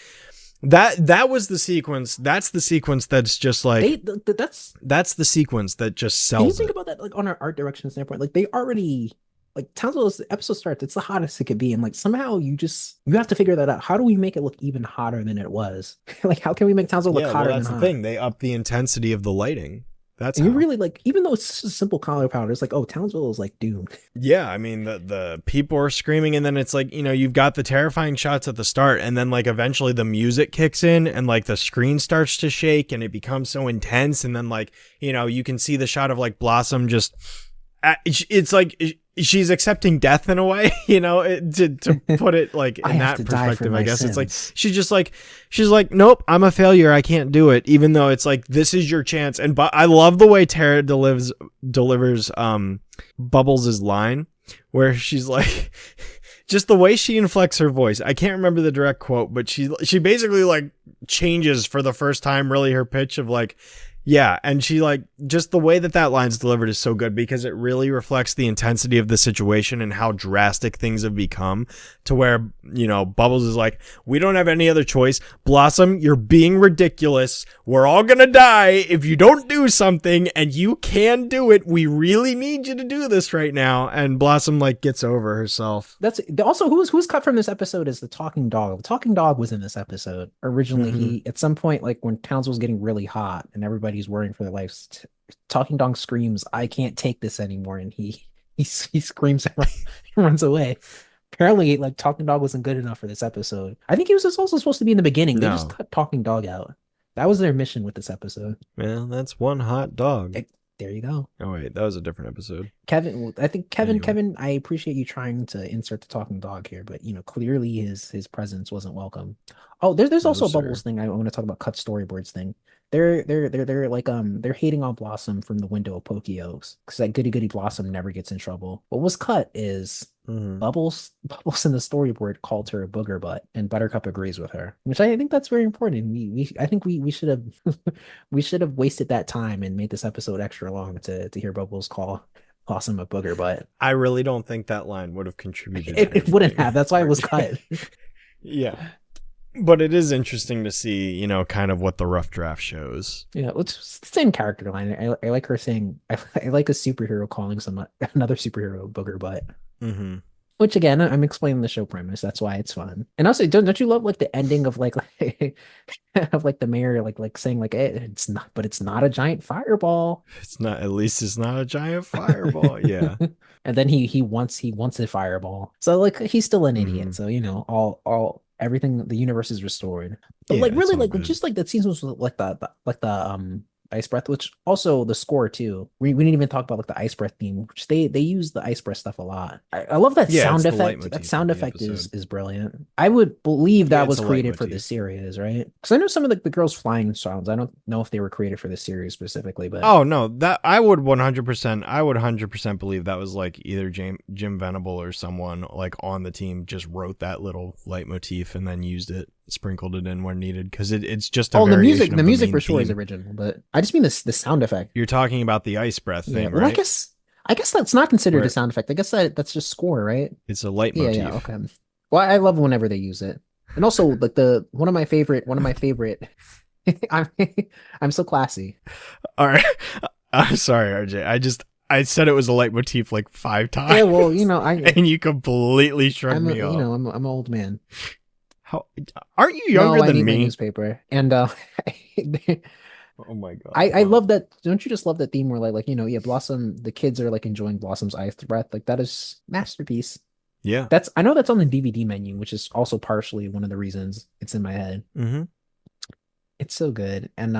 that was the sequence. That's the sequence that's just like that's the sequence that just sells. Can you think about that, like on our art direction standpoint? Like they already, like Townsville's the episode starts, it's the hottest it could be, and like somehow you have to figure that out. How do we make it look even hotter than it was? Like how can we make Townsville look hotter? That's the thing. They up the intensity of the lighting. That's you really like, even though it's just a simple color palette, it's like, oh, Townsville is like doomed. Yeah, I mean the people are screaming, and then it's like, you've got the terrifying shots at the start, and then like eventually the music kicks in, and like the screen starts to shake, and it becomes so intense, and then like you can see the shot of like Blossom just, it's like she's accepting death in a way, to put it like in that perspective. I guess sins. It's like she's like, nope, I'm a failure, I can't do it, even though it's like, this is your chance. And but I love the way Tara delivers Bubbles' line where she's like, just the way she inflects her voice. I can't remember the direct quote, but she basically like changes for the first time really her pitch of like, yeah, and she like, just the way that line's delivered is so good, because it really reflects the intensity of the situation and how drastic things have become, to where, Bubbles is like, we don't have any other choice. Blossom, you're being ridiculous. We're all gonna die if you don't do something, and you can do it. We really need you to do this right now. And Blossom like gets over herself. That's also who's cut from this episode is the talking dog. The talking dog was in this episode originally. He at some point, like when Townsville was getting really hot and everybody's worrying for their lives, talking dog screams, I can't take this anymore, and he screams and runs away. Apparently like talking dog wasn't good enough for this episode. I think he was just also supposed to be in the beginning. They just cut talking dog out. That was their mission with this episode. Well, that's one hot dog. There you go. Oh wait, that was a different episode. Kevin, I think Anyway, Kevin, I appreciate you trying to insert the talking dog here, but clearly his presence wasn't welcome. Oh, there's no also a Bubbles sir. thing I want to talk about, cut storyboards thing. They're like they're hating on Blossom from the window of Pokios because that goody goody Blossom never gets in trouble. What was cut is Hmm. Bubbles in the storyboard called her a booger butt, and Buttercup agrees with her, which I think that's very important. We I think we should have we should have wasted that time and made this episode extra long to hear Bubbles call Blossom a booger butt. I really don't think that line would have contributed It wouldn't anything. have. That's why it was cut. Yeah. But it is interesting to see, kind of what the rough draft shows. Yeah, it's the same character line. I like her saying I like a superhero calling another superhero booger butt. Hmm. Which again, I'm explaining the show premise. That's why it's fun. And also, don't you love like the ending of like of like the mayor like saying like it's not, but it's not a giant fireball. It's not, at least it's not a giant fireball. Yeah. And then he wants a fireball. So like he's still an Hmm. idiot. So all everything, the universe is restored. But Yeah, like it's really all like good. just like that scene was like the ice breath, which also the score too. We didn't even talk about like the ice breath theme, which they use the ice breath stuff a lot. I love that Yeah, it's sound the effect. That leitmotif of sound the effect is episode. is brilliant. I would believe Yeah, that it's was a created for the leitmotif. series, right? Because I know some of the girls flying sounds. I don't know if they were created for the series specifically, but Oh no, that I would 100%. I would 100% believe that was like either Jim Venable or someone like on the team just wrote that little leitmotif and then used it, sprinkled it in when needed, because it's just a oh, variation the of music main for sure is theme. original. But I just mean the sound effect. You're talking about the ice breath Yeah. thing, Well, I right? guess that's not considered a Where sound effect. I guess that's just score, right? it's a Yeah, yeah, leitmotif. okay. Well, I love whenever they use it. And also like the one of my favorite I'm I'm so classy. All right. I'm sorry, RJ. I said it was a leitmotif like 5 Yeah, well, times, and you completely shrugged me off. I'm an old man. How aren't you No, younger I than need my me? newspaper. And Oh my god. I Wow. love that. Don't you just love that theme where yeah, Blossom, the kids are like enjoying Blossom's ice breath. Like that is masterpiece. Yeah. I know that's on the DVD menu, which is also partially one of the reasons it's in my head. Mm-hmm. It's so good. And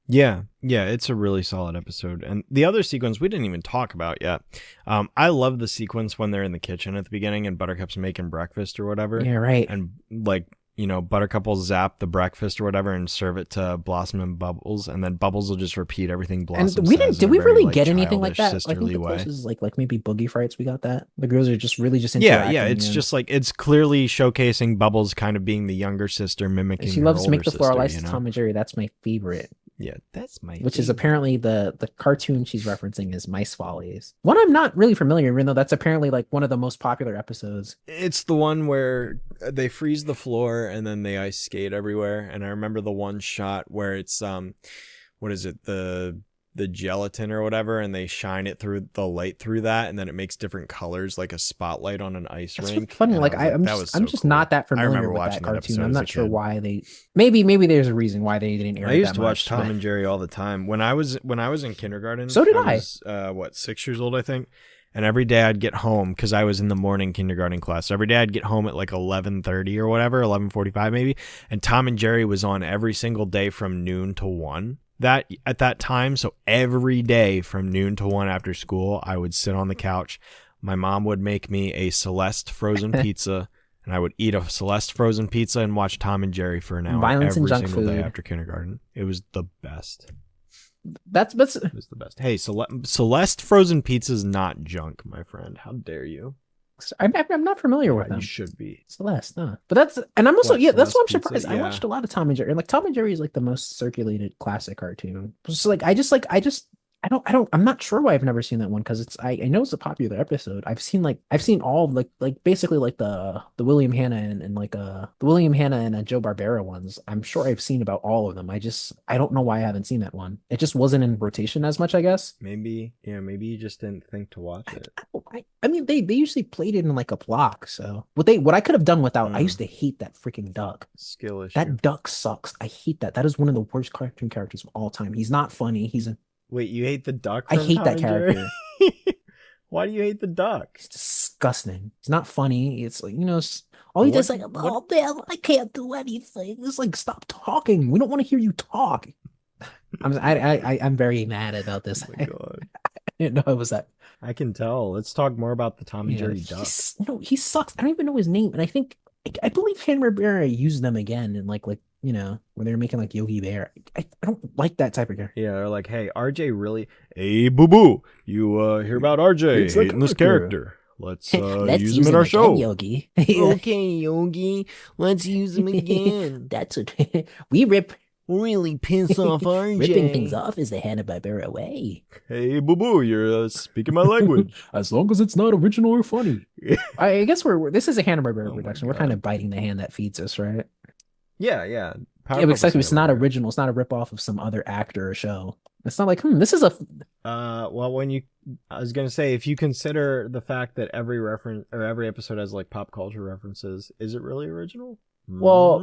Yeah, it's a really solid episode. And the other sequence we didn't even talk about yet. I love the sequence when they're in the kitchen at the beginning and Buttercup's making breakfast or whatever. yeah, right. And like, Buttercup will zap the breakfast or whatever and serve it to Blossom and Bubbles, and then Bubbles will just repeat everything Blossom And we says did in a we very, really like, get anything like childish, that? I think sisterly the way. closest is like maybe Boogie Frights we got that. The girls are just really just Yeah, interacting. it's just like it's clearly showcasing Bubbles kind of being the younger sister, mimicking she her loves to make older the floral sister, ice to Tom and Jerry. That's my favorite. Yeah, that's my Which is favorite. apparently the cartoon she's referencing is Mice Follies. One I'm not really familiar, even though that's apparently like one of the most popular episodes. It's the one where they freeze the floor and then they ice skate everywhere. And I remember the one shot where it's what is it, the gelatin or whatever, and they shine it through the light through that, and then it makes different colors like a spotlight on an ice It's rink. funny, And like I was I'm that was I'm so just cool. not that I familiar remember with that watching that cartoon. episode I'm as a not sure kid. why they maybe there's a reason why they didn't air I it used that to watch much, Tom but- and Jerry all the time. When I was in kindergarten, So did I was 6 years old, I think. And every day I'd get home because I was in the morning kindergarten class. So every day I'd get home at like 11:30 or whatever, 11:45 maybe. And Tom and Jerry was on every single day from noon to 1 at that time. So every day from noon to 1 after school, I would sit on the couch. My mom would make me a Celeste frozen pizza, and I would eat a Celeste frozen pizza and watch Tom and Jerry for an hour Violence and every junk single day food. after kindergarten. It was the best. That's It was the best. Hey, Celeste frozen pizza is not junk, my friend. How dare you? I'm not familiar with Yeah, them. you should be. Celeste, huh? But that's and I'm also What, that's why I'm Celeste surprised. Pizza? I Yeah. watched a lot of Tom and Jerry. And like Tom and Jerry is like the most circulated classic cartoon. So like I just I'm not sure why I've never seen that one because I know it's a popular episode. I've seen all like basically like the William Hanna and like the William Hanna and Joe Barbera ones. I'm sure I've seen about all of them. I don't know why I haven't seen that one. It just wasn't in rotation as much, I guess. Maybe you just didn't think to watch it. I mean they usually played it in like a block. So what I could have done without I used to hate that freaking duck. Skill issue. That duck sucks. I hate that. That is one of the worst cartoon characters of all time. He's not funny. Wait, you hate the duck? I from hate Tom that and Jerry? character. Why do you hate the duck? He's disgusting. He's not funny. It's like, all he does is like, oh man, I can't do anything. It's like, stop talking. We don't want to hear you talk. I'm very mad about this. Oh my god. didn't know it was that. I can tell. Let's talk more about the Tom and Yeah, Jerry duck. he sucks. I don't even know his name, and I believe Hanna-Barbera used them again, and like when they were making like Yogi Bear. I don't like that type of character. Yeah, they're like, hey, RJ really. Hey, boo boo, you hear about RJ It's like hating this character? Let's use him in him our again, show. Yogi. Okay, Yogi, let's use him again. That's what we rip. Really piss off RJ. Ripping things off is the Hanna-Barbera way. Hey, boo boo, you're speaking my language. As long as it's not original or funny. I guess this is a Hanna-Barbera Oh my production. We're God. kind of biting the hand that feeds us, right? Yeah. Yeah, but except it's not original. It's not a rip-off of some other actor or show. It's not like, this is a... Well, I was gonna say, if you consider the fact that every reference or every episode has like pop culture references, is it really original? Well,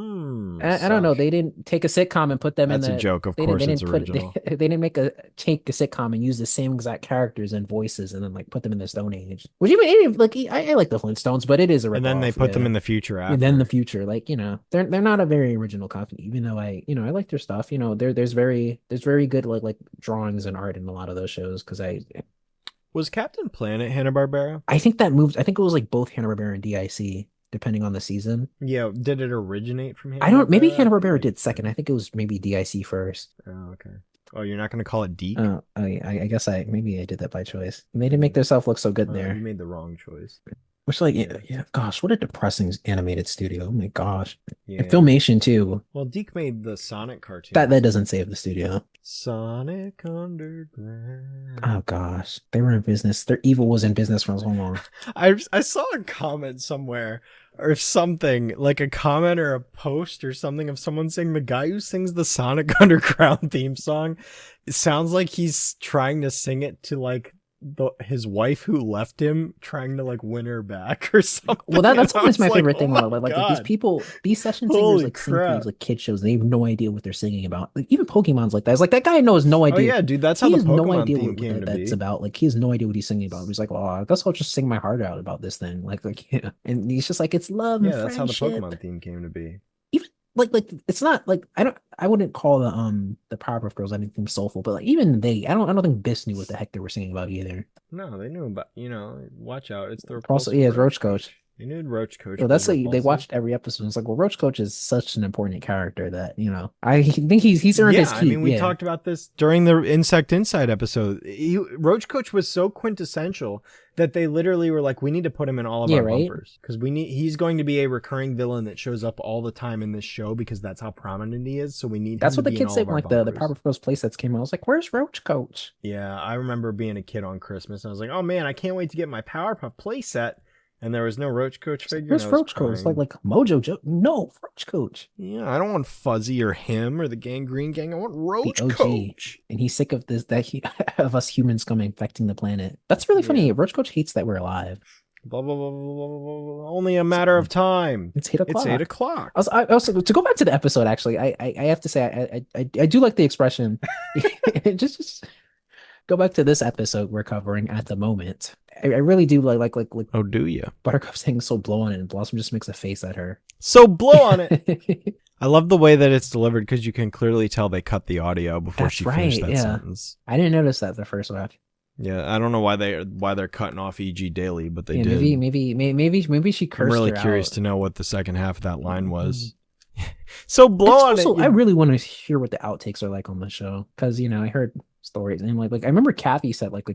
I don't know. Suck. They didn't take a sitcom and put them That's in a joke. Of they course, didn't it's put original. they didn't take a sitcom and use the same exact characters and voices and then like put them in the Stone Age. Which even like I like the Flintstones, but it is a And then they rip-off, put them in the future after. and then the future, like they're not a very original company. Even though I like their stuff. There's very good like drawings and art in a lot of those shows because Was Captain Planet Hanna-Barbera? I think that moved. I think it was like both Hanna-Barbera and DIC. Depending on the season. Yeah, did it originate from Hanna-Barbera? I don't. Maybe Hanna-Barbera did second. I think it was maybe DIC first. Oh, okay. Oh, you're not going to call it Deke? I guess maybe I did that by choice. They didn't make themselves look so good there. You made the wrong choice. Which yeah. Gosh, what a depressing animated studio. Oh my gosh. Yeah. And Filmation too. Well, Deke made the Sonic cartoon. That doesn't save the studio. Sonic Underground. Oh gosh, they were in business. Their evil was in business for so long. I saw a comment somewhere or something, like a comment or a post or something of someone saying the guy who sings the Sonic Underground theme song, it sounds like he's trying to sing it to like his wife who left him, trying to like win her back or something. Well, that's always my favorite thing. Oh Like these session singers Holy like sing for these like kid shows. They have no idea what they're singing about. Like even Pokemon's like that. It's like that guy knows no idea. Oh yeah, dude, that's how he the has Pokemon no idea theme what came to that's be. about. Like he has no idea what he's singing about. He's like, well, I guess I'll just sing my heart out about this thing. Like yeah. And he's just like, it's love. Yeah, and that's how the friendship. Pokemon theme came to be. Like it's not like I wouldn't call the Powerpuff Girls anything soulful, but like even I don't think Biss knew what the heck they were singing about either. No, they knew about, watch out. It's the Also, yeah, it's Roach Coach. They knew Roach Coach. Well, that's like they watched every episode. It's like, well, Roach Coach is such an important character that I think he's earned his keep. I mean, we talked about this during the Insect Inside episode. Roach Coach was so quintessential that they literally were like, we need to put him in all of our bumpers because he's going to be a recurring villain that shows up all the time in this show because that's how prominent he is. So we need. That's him what to the be kids say when like the Powerpuff Girls playsets came out. I was like, where's Roach Coach? Yeah, I remember being a kid on Christmas and I was like, oh man, I can't wait to get my Powerpuff playset. And there was no Roach Coach figure. Where's Roach Coach? Like Mojo Joe? No, Roach Coach. Yeah, I don't want Fuzzy or him or the Gangrene Gang. I want Roach OG. Coach. And he's sick of this of us humans coming infecting the planet. That's really funny. Roach Coach hates that we're alive. Blah, blah, blah, blah, blah, blah. Only a matter of time. It's 8 o'clock. It's 8 o'clock. I also to go back to the episode. Actually, I have to say I do like the expression. just go back to this episode we're covering at the moment. I really do like. Oh, do you? Buttercup saying "so blow on it," and Blossom just makes a face at her. So blow on it. I love the way that it's delivered because you can clearly tell they cut the audio before she finished that sentence. I didn't notice that the first watch. Yeah, I don't know why they're cutting off E.G. Daily, but they did. Maybe she cursed. I'm really her curious out. to know what the second half of that line was. So blow on also, it. I really want to hear what the outtakes are like on the show because I heard stories and like I remember Kathy said like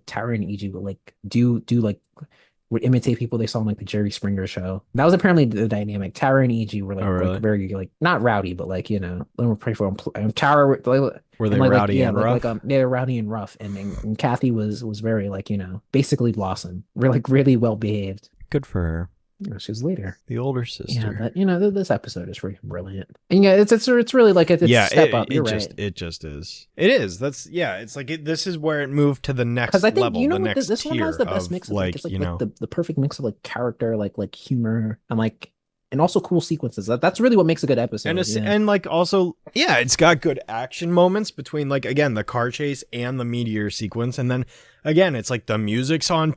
Tara and EG would like do like would imitate people they saw on like the Jerry Springer show. That was apparently the dynamic. Tara and EG were like very like not rowdy but like they were pretty fun. Tara were they rowdy and rough? They're rowdy and rough and Kathy was very like basically Blossom. Really well behaved. Good for her. She was later. The older sister. Yeah, but this episode is freaking brilliant. And yeah, it's really like it's a step up. You're right. It just is. It is. It's like this is where it moved to the next level. Because I think the next this one has the best of, mix of like it's like the perfect mix of like character, like humor, and also cool sequences. That's really what makes a good episode. And like also, yeah, it's got good action moments between like again the car chase and the meteor sequence, and then again it's like the music's on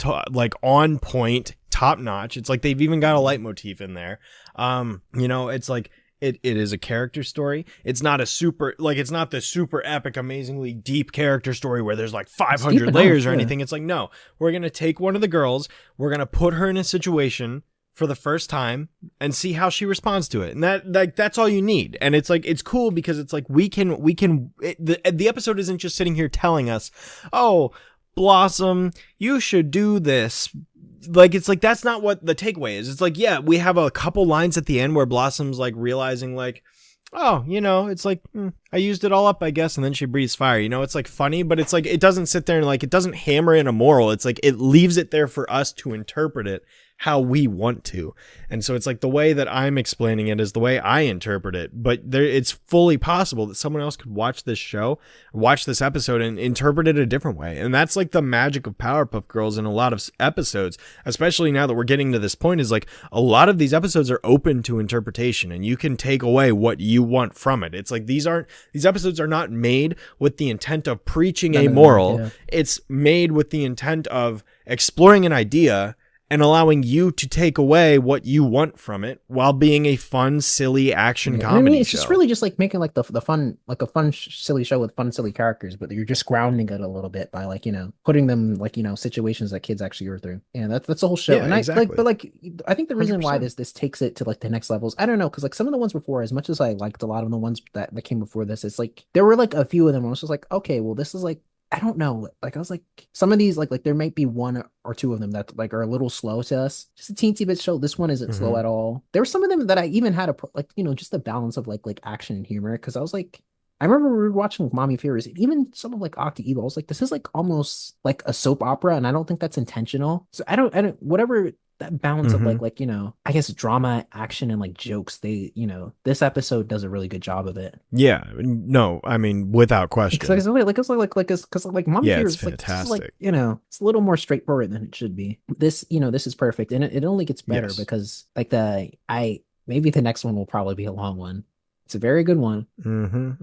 on point, top notch. It's like they've even got a leitmotif in there. It's like It is a character story. It's not a super, like, it's not the super epic, amazingly deep character story where there's like 500 layers or anything. It's like, no, we're going to take one of the girls, we're going to put her in a situation for the first time and see how she responds to it. And that's all you need. And it's like, it's cool because it's like, the episode isn't just sitting here telling us, oh, Blossom, you should do this. Like, it's like, that's not what the takeaway is. It's like, yeah, we have a couple lines at the end where Blossom's like realizing like, oh, it's like, I used it all up, I guess. And then she breathes fire, it's like funny, but it's like, it doesn't sit there and like, it doesn't hammer in a moral. It's like, it leaves it there for us to interpret it how we want to. And so it's like the way that I'm explaining it is the way I interpret it, but it's fully possible that someone else could watch this show, watch this episode and interpret it a different way. And that's like the magic of Powerpuff Girls in a lot of episodes, especially now that we're getting to this point, is like a lot of these episodes are open to interpretation and you can take away what you want from it. It's like, these episodes are not made with the intent of preaching a moral. Yeah. It's made with the intent of exploring an idea and allowing you to take away what you want from it while being a fun, silly action comedy it's show. Just really just like making like the fun, like a fun, silly show with fun, silly characters, but you're just grounding it a little bit by like, putting them like, situations that kids actually go through. Yeah, that's the whole show. Yeah, and exactly. I think the reason 100%. why this takes it to like the next levels, I don't know, because like some of the ones before, as much as I liked a lot of the ones that came before this, it's like there were like a few of them where I was just like, okay, well, this is like, I don't know. Like I was like, some of these like there might be one or two of them that like are a little slow to us. Just a teensy bit show. This one isn't slow at all. There were some of them that I even had just the balance of like action and humor. Because I was like, I remember we were watching Mommy Fears, even some of like Octa Evil. I was like, this is like almost like a soap opera, and I don't think that's intentional. So I don't whatever that balance of like I guess drama, action, and like jokes. This episode does a really good job of it. Yeah, no, I mean without question. Because Mommy Fears, it's fantastic. Like, it's a little more straightforward than it should be. This is perfect, and it only gets better because like maybe the next one will probably be a long one. It's a very good one.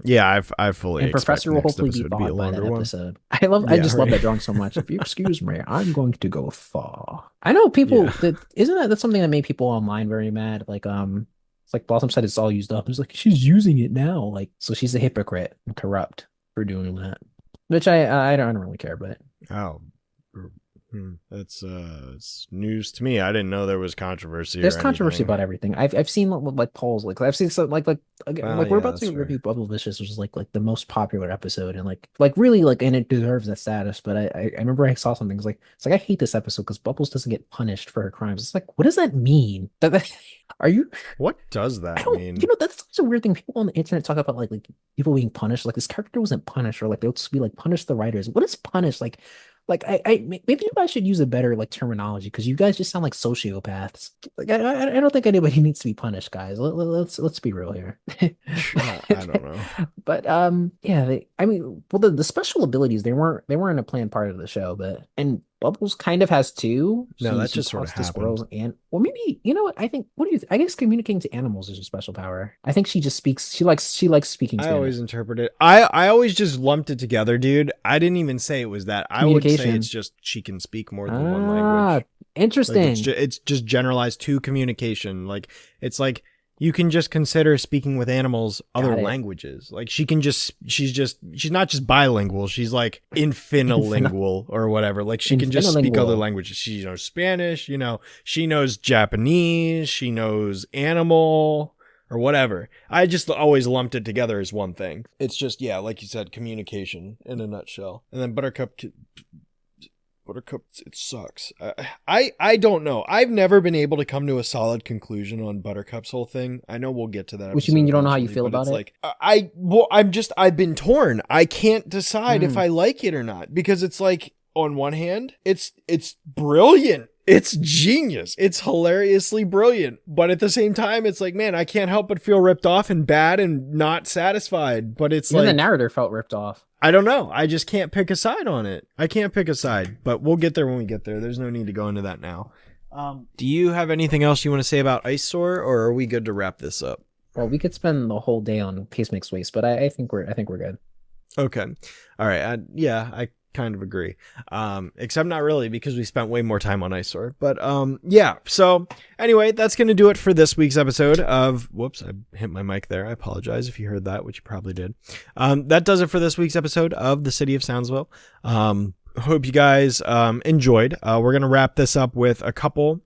Yeah, I fully. And Professor will hopefully be bought by that episode. I just love that drawing so much. If you excuse me, I'm going to go far. I know people that's something that made people online very mad. Like it's like Blossom said it's all used up. It's like she's using it now. Like so she's a hypocrite and corrupt for doing that. Which I don't really care, but that's it's news to me. I didn't know there was controversy. There's controversy about everything. I've seen like polls, like I've seen some like we're about to review Bubblevicious, which is like the most popular episode, and like really like, and it deserves that status. But I remember I saw something. It's like I hate this episode because Bubbles doesn't get punished for her crimes. It's like, what does that mean? Are you? What does that mean? That's such a weird thing. People on the internet talk about like people being punished. Like this character wasn't punished, or like they'll just be like punish the writers. What is punished? Like I maybe you guys should use a better like terminology because you guys just sound like sociopaths. Like I don't think anybody needs to be punished, guys. Let's be real here. I don't know. But the special abilities they weren't a planned part of the show, and Bubbles kind of has two. No, that just sort of happened. Squirrels and maybe what I think. What do you? I guess communicating to animals is a special power. I think she just speaks. She likes speaking. Spanish. I always interpret it. I always just lumped it together, dude. I didn't even say it was that. I would say it's just she can speak more than one language. Interesting. Like it's just generalized to communication. Like it's like. You can just consider speaking with animals other languages. Like she's not just bilingual. She's like infinilingual or whatever. Like she can just speak other languages. She knows Spanish, she knows Japanese, she knows animal or whatever. I just always lumped it together as one thing. It's just, like you said, communication in a nutshell. And then Buttercup, it sucks. I don't know. I've never been able to come to a solid conclusion on Buttercup's whole thing. I know we'll get to that. What you mean you don't know how you feel about it? Like I've been torn. I can't decide if I like it or not because it's like on one hand, it's brilliant. It's genius. It's hilariously brilliant. But at the same time, it's like, man, I can't help but feel ripped off and bad and not satisfied. But it's even the narrator felt ripped off. I don't know. I just can't pick a side on it. I can't pick a side, but we'll get there when we get there. There's no need to go into that now. Do you have anything else you want to say about Ice Soar, or are we good to wrap this up? Well, we could spend the whole day on Case Makes Waste, but I think we're good. Okay. All right. I kind of agree. Except not really, because we spent way more time on Ice Sword. But yeah. So anyway, that's going to do it for this week's episode of, whoops, I hit my mic there. I apologize if you heard that, which you probably did. That does it for this week's episode of the City of Soundsville. Hope you guys enjoyed. We're going to wrap this up with a couple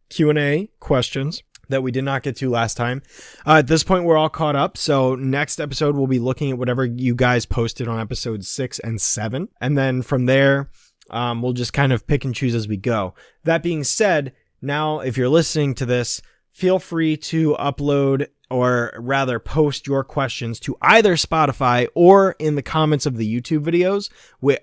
Q&A questions that we did not get to last time. At this point, we're all caught up. So next episode, we'll be looking at whatever you guys posted on episodes 6 and 7. And then from there, we'll just kind of pick and choose as we go. That being said, now, if you're listening to this, feel free to upload, or rather post your questions to either Spotify or in the comments of the YouTube videos.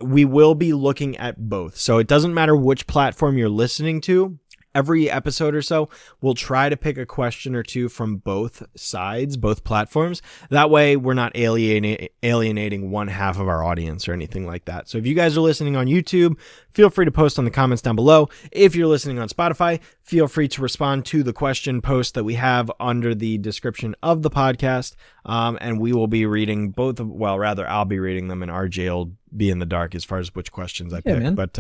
We will be looking at both. So it doesn't matter which platform you're listening to. Every episode or so, we'll try to pick a question or two from both sides, both platforms. That way, we're not alienating one half of our audience or anything like that. So if you guys are listening on YouTube, feel free to post on the comments down below. If you're listening on Spotify, feel free to respond to the question post that we have under the description of the podcast. And we will be reading both of, well, rather, I'll be reading them, and RJ will be in the dark as far as which questions I pick. Man. But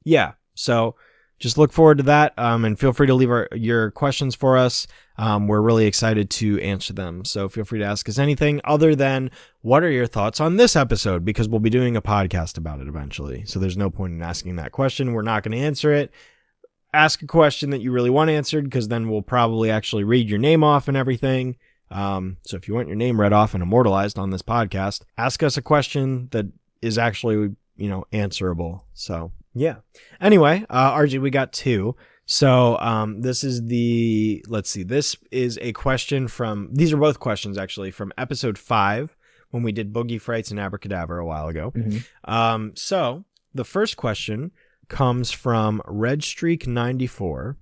yeah, so just look forward to that, and feel free to leave your questions for us. We're really excited to answer them. So feel free to ask us anything other than, what are your thoughts on this episode? Because we'll be doing a podcast about it eventually. So there's no point in asking that question. We're not going to answer it. Ask a question that you really want answered, because then we'll probably actually read your name off and everything. So if you want your name read off and immortalized on this podcast, ask us a question that is actually, answerable. So yeah. Anyway, RJ, we got 2. So this is this is a question these are both questions actually from episode 5 when we did Boogie Frights and Abracadabra a while ago. Mm-hmm. So the first question comes from Redstreak94,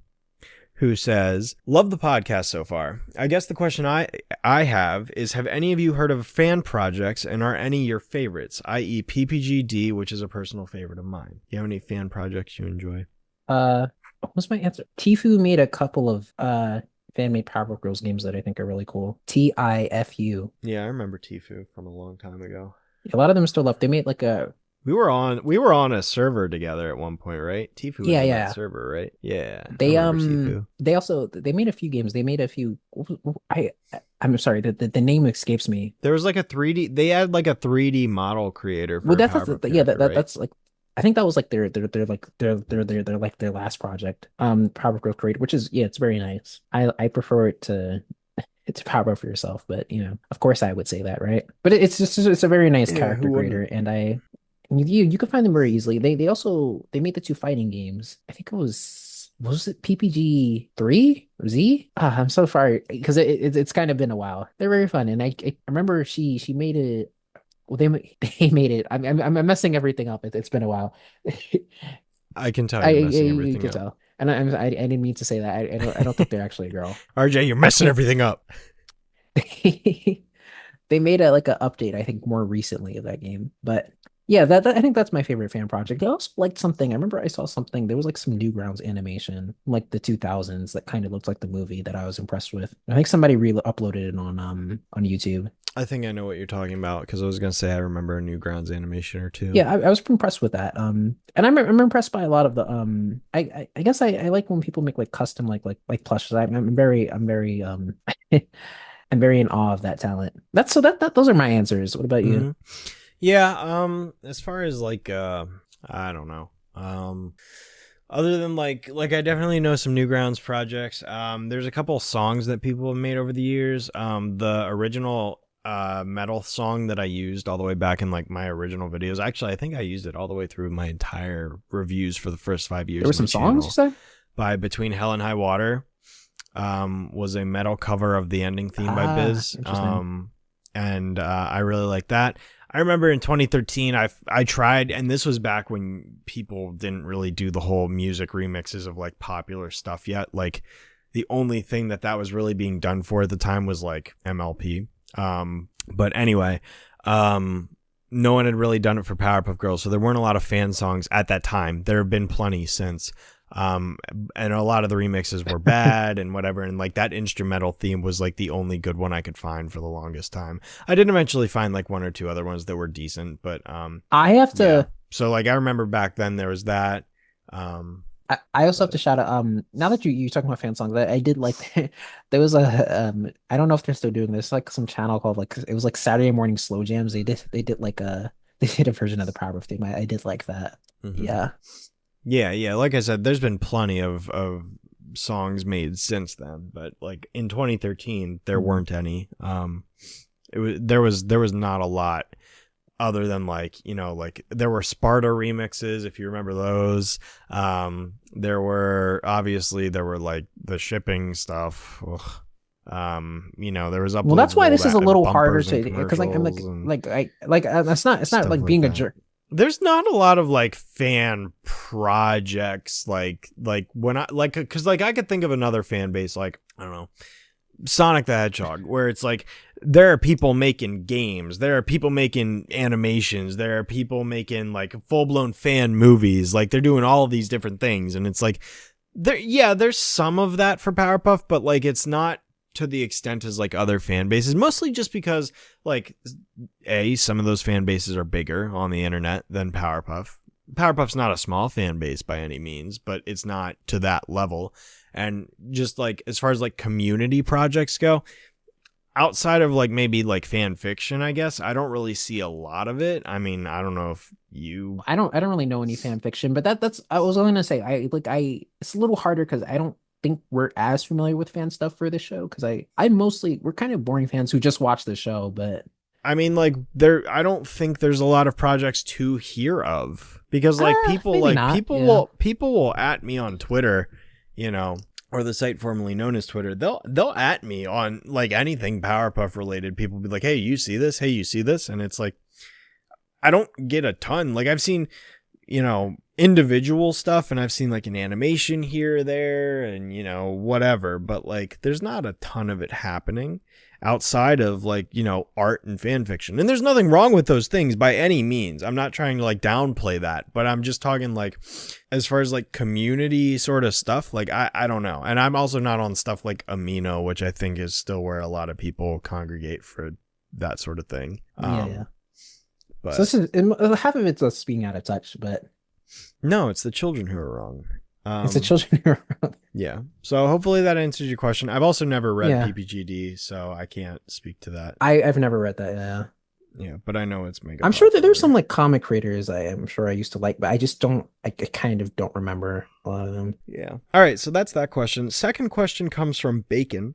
who says, love the podcast so far. I guess the question I have is, have any of you heard of fan projects, and are any your favorites, i.e. PPGD, which is a personal favorite of mine? Do you have any fan projects you enjoy? What was my answer? Tfue made a couple of fan-made Powerpuff Girls games that I think are really cool. TIFU. Yeah, I remember Tfue from a long time ago. A lot of them are still left. They made like a... We were on a server together at one point, right? Tfue was on that server, right? Yeah. They also made a few games. They made a few. I'm sorry, the name escapes me. There was like a 3D. They had like a 3D model creator. For that's like, I think that was like their last project. Powerpuff Girls Creator, which is, it's very nice. I prefer it to Powerpuff Yourself, but of course I would say that, right? But it's a very nice character creator, and you can find them very easily. They made the 2 fighting games. I think it was it PPG 3 or Z? I'm so far, because it's kind of been a while. They're very fun, and I remember she made it. Well, they made it. I'm messing everything up. It's been a while. I can tell you're messing everything you can up. Tell. And I didn't mean to say that. I don't think they're actually a girl. RJ, you're messing everything up. They made a update, I think, more recently of that game, but. Yeah, that I think that's my favorite fan project. I also liked something. I remember I saw something. There was like some Newgrounds animation, like the 2000s, that kind of looked like the movie that I was impressed with. I think somebody uploaded it on YouTube. I think I know what you're talking about, because I was gonna say I remember a Newgrounds animation or two. Yeah, I was impressed with that. And I'm impressed by a lot of the I guess I like when people make like custom like plushes. I'm very I'm very in awe of that talent. Those are my answers. What about you? Mm-hmm. Yeah, as far as like I don't know. Other than like I definitely know some Newgrounds projects. There's a couple songs that people have made over the years. The original metal song that I used all the way back in like my original videos. Actually, I think I used it all the way through my entire reviews for the first 5 years. There were some songs, you said? By Between Hell and High Water. Was a metal cover of the ending theme by Biz. And I really like that. I remember in 2013, I tried, and this was back when people didn't really do the whole music remixes of like popular stuff yet. Like the only thing that was really being done for at the time was like MLP. But anyway, no one had really done it for Powerpuff Girls, so there weren't a lot of fan songs at that time. There have been plenty since. And a lot of the remixes were bad and whatever, and like that instrumental theme was like the only good one I could find for the longest time. I did eventually find like 1 or 2 other ones that were decent, but I have to So like I remember back then there was that. I also have to shout out now that you're talking about fan songs, I did like there was a I don't know if they're still doing this, like some channel called like it was like Saturday morning slow jams. They did like a they did a version of the Powerpuff theme. I did like that. Mm-hmm. Yeah. Yeah. Like I said, there's been plenty of songs made since then, but like in 2013 there weren't any. There was not a lot other than like, you know, like there were Sparta remixes, if you remember those. There were like the shipping stuff. You know, there was Well, that's why this is a little harder bumpers and to, because like I'm commercials like it's not stuff like like being a that. jerk. There's not a lot of like fan projects like when I like, because like I could think of another fan base, like I don't know, Sonic the Hedgehog, where it's like there are people making games, there are people making animations, there are people making like full-blown fan movies, like they're doing all of these different things, and it's like there's some of that for Powerpuff, but like it's not to the extent as like other fan bases, mostly just because like some of those fan bases are bigger on the internet than Powerpuff. Powerpuff's not a small fan base by any means, but it's not to that level. And just like as far as like community projects go, outside of like maybe like fan fiction, I guess I don't really see a lot of it. I mean, I don't know if you I don't really know any fan fiction, but that's I was going to say it's a little harder because I don't think we're as familiar with fan stuff for this show, because we're kind of boring fans who just watch the show. But I mean, like I don't think there's a lot of projects to hear of, because like people will at me on Twitter, you know, or the site formerly known as Twitter. They'll at me on like anything Powerpuff related. People will be like, hey, you see this? Hey, you see this? And it's like, I don't get a ton. Like I've seen, you know, individual stuff, and I've seen like an animation here or there and, you know, whatever, but like there's not a ton of it happening outside of like, you know, art and fan fiction. And there's nothing wrong with those things by any means. I'm not trying to like downplay that, but I'm just talking like as far as like community sort of stuff, like I don't know. And I'm also not on stuff like Amino, which I think is still where a lot of people congregate for that sort of thing. Yeah. But so this is half of it's us being out of touch, but no, it's the children who are wrong. It's the children who are wrong. Yeah. So hopefully that answers your question. I've also never read PPGD, so I can't speak to that. I've never read that. Yeah. Yeah, but I know it's mega. I'm sure that there's some like comic creators I'm sure I used to like, but I just don't. I kind of don't remember a lot of them. Yeah. All right. So that's that question. Second question comes from Bacon.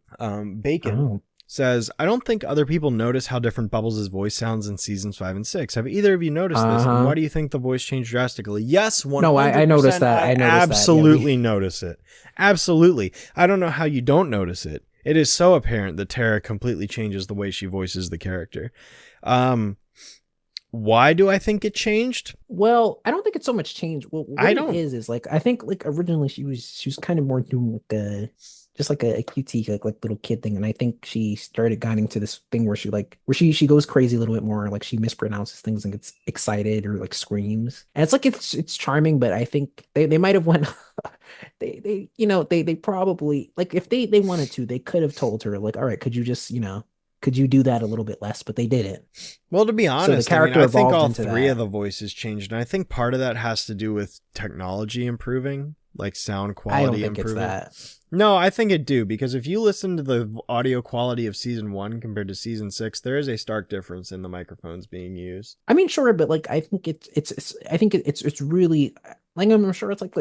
Bacon says, I don't think other people notice how different Bubbles' voice sounds in seasons 5 and 6. Have either of you noticed this? And why do you think the voice changed drastically? Yes, 100%. No, I noticed that. I noticed absolutely notice it. Absolutely. I don't know how you don't notice it. It is so apparent that Tara completely changes the way she voices the character. Why do I think it changed? Well, I don't think it's so much change. Well, what it is like I think like originally she was kind of more doing like just like a cutesy like little kid thing, and I think she started getting to this thing where she goes crazy a little bit more, like she mispronounces things and gets excited or like screams, and it's like it's charming, but I think they might have went they probably like if they wanted to, they could have told her like, all right, could you do that a little bit less, but they didn't. Well, to be honest, the character I think all into three of the voices changed, and I think part of that has to do with technology improving, like sound quality. I don't think improving. it's that. No, I think it do, because if you listen to the audio quality of season 1 compared to season 6, there is a stark difference in the microphones being used. I mean, sure, but like I think it's really like I'm sure it's like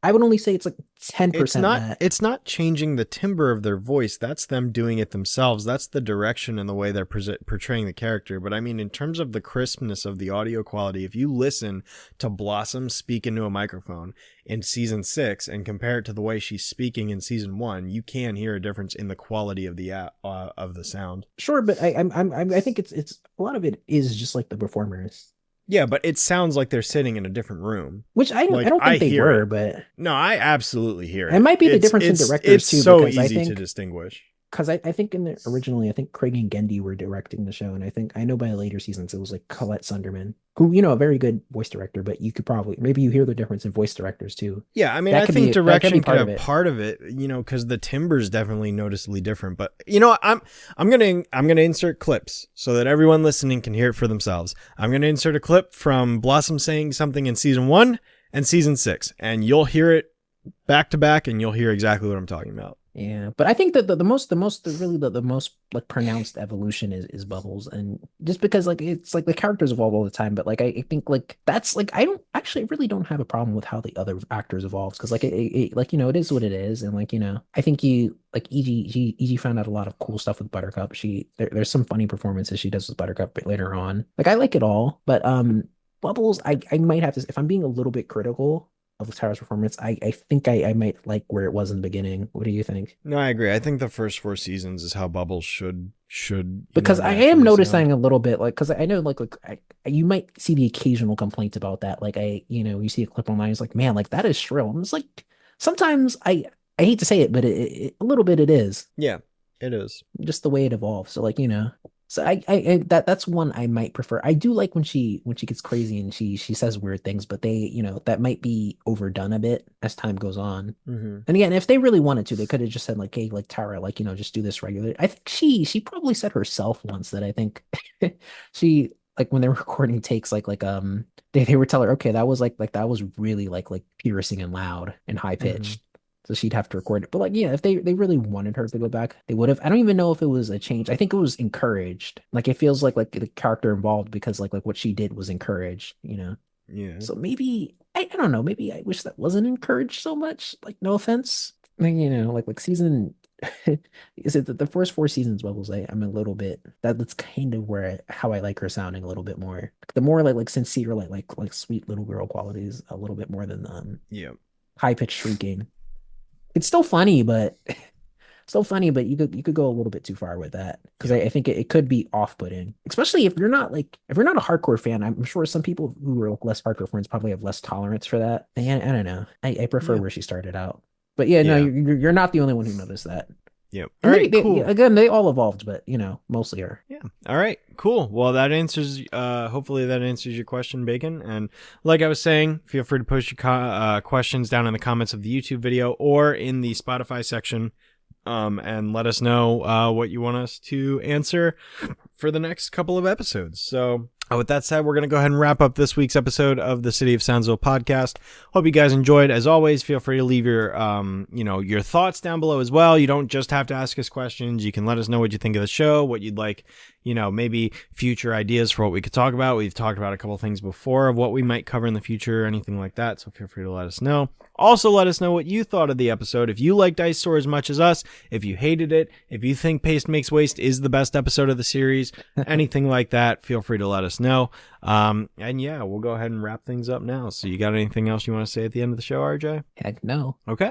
I would only say it's like 10%. It's not changing the timbre of their voice. That's them doing it themselves. That's the direction and the way they're portraying the character. But I mean, in terms of the crispness of the audio quality, if you listen to Blossom speak into a microphone in season 6 and compare it to the way she's speaking in season 1, you can hear a difference in the quality of the sound. Sure, but I think it's a lot of it is just like the performers. Yeah, but it sounds like they're sitting in a different room. Which I don't think they were, but no, I absolutely hear it. It might be the difference in directors it's too. So because easy I think, to distinguish. because I think originally, I think Craig and Gendy were directing the show, and I know by later seasons it was like Colette Sunderman, who a very good voice director, but you could probably maybe you hear the difference in voice directors too. Yeah, I mean, I think direction could have part of it, because the timbre is definitely noticeably different. But I'm gonna insert clips so that everyone listening can hear it for themselves. I'm gonna insert a clip from Blossom saying something in season 1 and season 6, and you'll hear it back to back, and you'll hear exactly what I'm talking about. Yeah, but I think that the most like pronounced evolution is Bubbles, and just because like it's like the characters evolve all the time, but like I think like that's like I really don't have a problem with how the other actors evolves, because like it like it is what it is, and like I think EG found out a lot of cool stuff with Buttercup. There's some funny performances she does with Buttercup later on. Like I like it all, but Bubbles I might have to, if I'm being a little bit critical of Tara's performance, I think I might like where it was in the beginning. What do you think? No, I agree. I think the first 4 seasons is how Bubbles should because I am noticing a little bit, like, because I know like you might see the occasional complaint about that, like you see a clip online, it's like, man, like that is shrill. I'm just like, sometimes I hate to say it, but a little bit it is. Yeah, it is just the way it evolves. So like so I that's one I might prefer. I do like when she gets crazy and she says weird things, but they that might be overdone a bit as time goes on. Mm-hmm. And again, if they really wanted to, they could have just said like, hey, like Tara, like just do this regularly. I think she probably said herself once that I think she, like when they were recording takes, like they were telling her, okay, that was like that was really like piercing and loud and high pitched. Mm-hmm. So she'd have to record it. But like, yeah, if they really wanted her to go back, they would have. I don't even know if it was a change. I think it was encouraged. Like it feels like the character involved, because like what she did was encouraged, Yeah. So maybe I don't know. Maybe I wish that wasn't encouraged so much. Like no offense. Like, like season is it the first 4 seasons, Bubbles? I'm a little bit, that's kind of how I like her sounding a little bit more. The more like sincere, like sweet little girl qualities a little bit more than high pitched shrieking. It's still funny, but you could go a little bit too far with that, because I think it could be off-putting, especially if you're not a hardcore fan. I'm sure some people who are less hardcore fans probably have less tolerance for that. I don't know. I prefer where she started out, but no, you're not the only one who noticed that. Yep. All right, cool. Again, they all evolved, but mostly are. Yeah. All right, cool. Well, that answers. Hopefully, that answers your question, Bacon. And like I was saying, feel free to post your questions down in the comments of the YouTube video or in the Spotify section, and let us know what you want us to answer for the next couple of episodes. So, with that said, we're going to go ahead and wrap up this week's episode of the City of Soundsville podcast. Hope you guys enjoyed. As always, feel free to leave your, your thoughts down below as well. You don't just have to ask us questions. You can let us know what you think of the show, what you'd like, maybe future ideas for what we could talk about. We've talked about a couple things before of what we might cover in the future, or anything like that. So feel free to let us know. Also, let us know what you thought of the episode. If you liked Ice Store as much as us, if you hated it, if you think Paste Makes Waste is the best episode of the series, anything like that, feel free to let us know. And yeah, we'll go ahead and wrap things up now. So you got anything else you want to say at the end of the show, RJ? Heck no. Okay.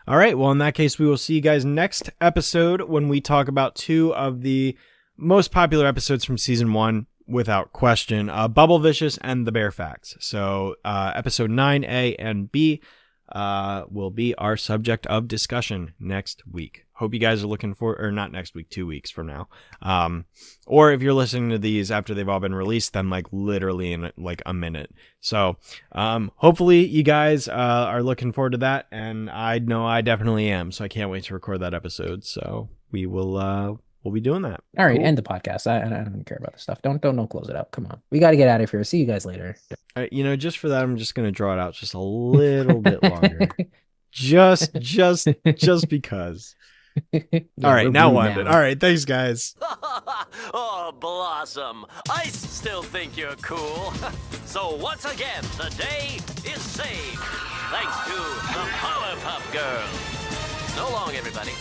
All right. Well, in that case, we will see you guys next episode when we talk about 2 of the most popular episodes from season 1, without question, Bubble Vicious and The Bare Facts. So episode 9A and B will be our subject of discussion next week. Hope you guys are looking for, or not next week, 2 weeks from now. Or if you're listening to these after they've all been released, then like literally in like a minute. So hopefully you guys are looking forward to that, and I know I definitely am. So I can't wait to record that episode. So we will we'll be doing that. All right, cool. End the podcast. I don't care about this stuff. Don't close it out. Come on, we got to get out of here. See you guys later. Just for that, I'm just gonna draw it out just a little bit longer, just because. All right, now we'll end it. All right, thanks, guys. Oh, Blossom, I still think you're cool. So once again, the day is saved, thanks to the Powerpuff Girls. So long, everybody.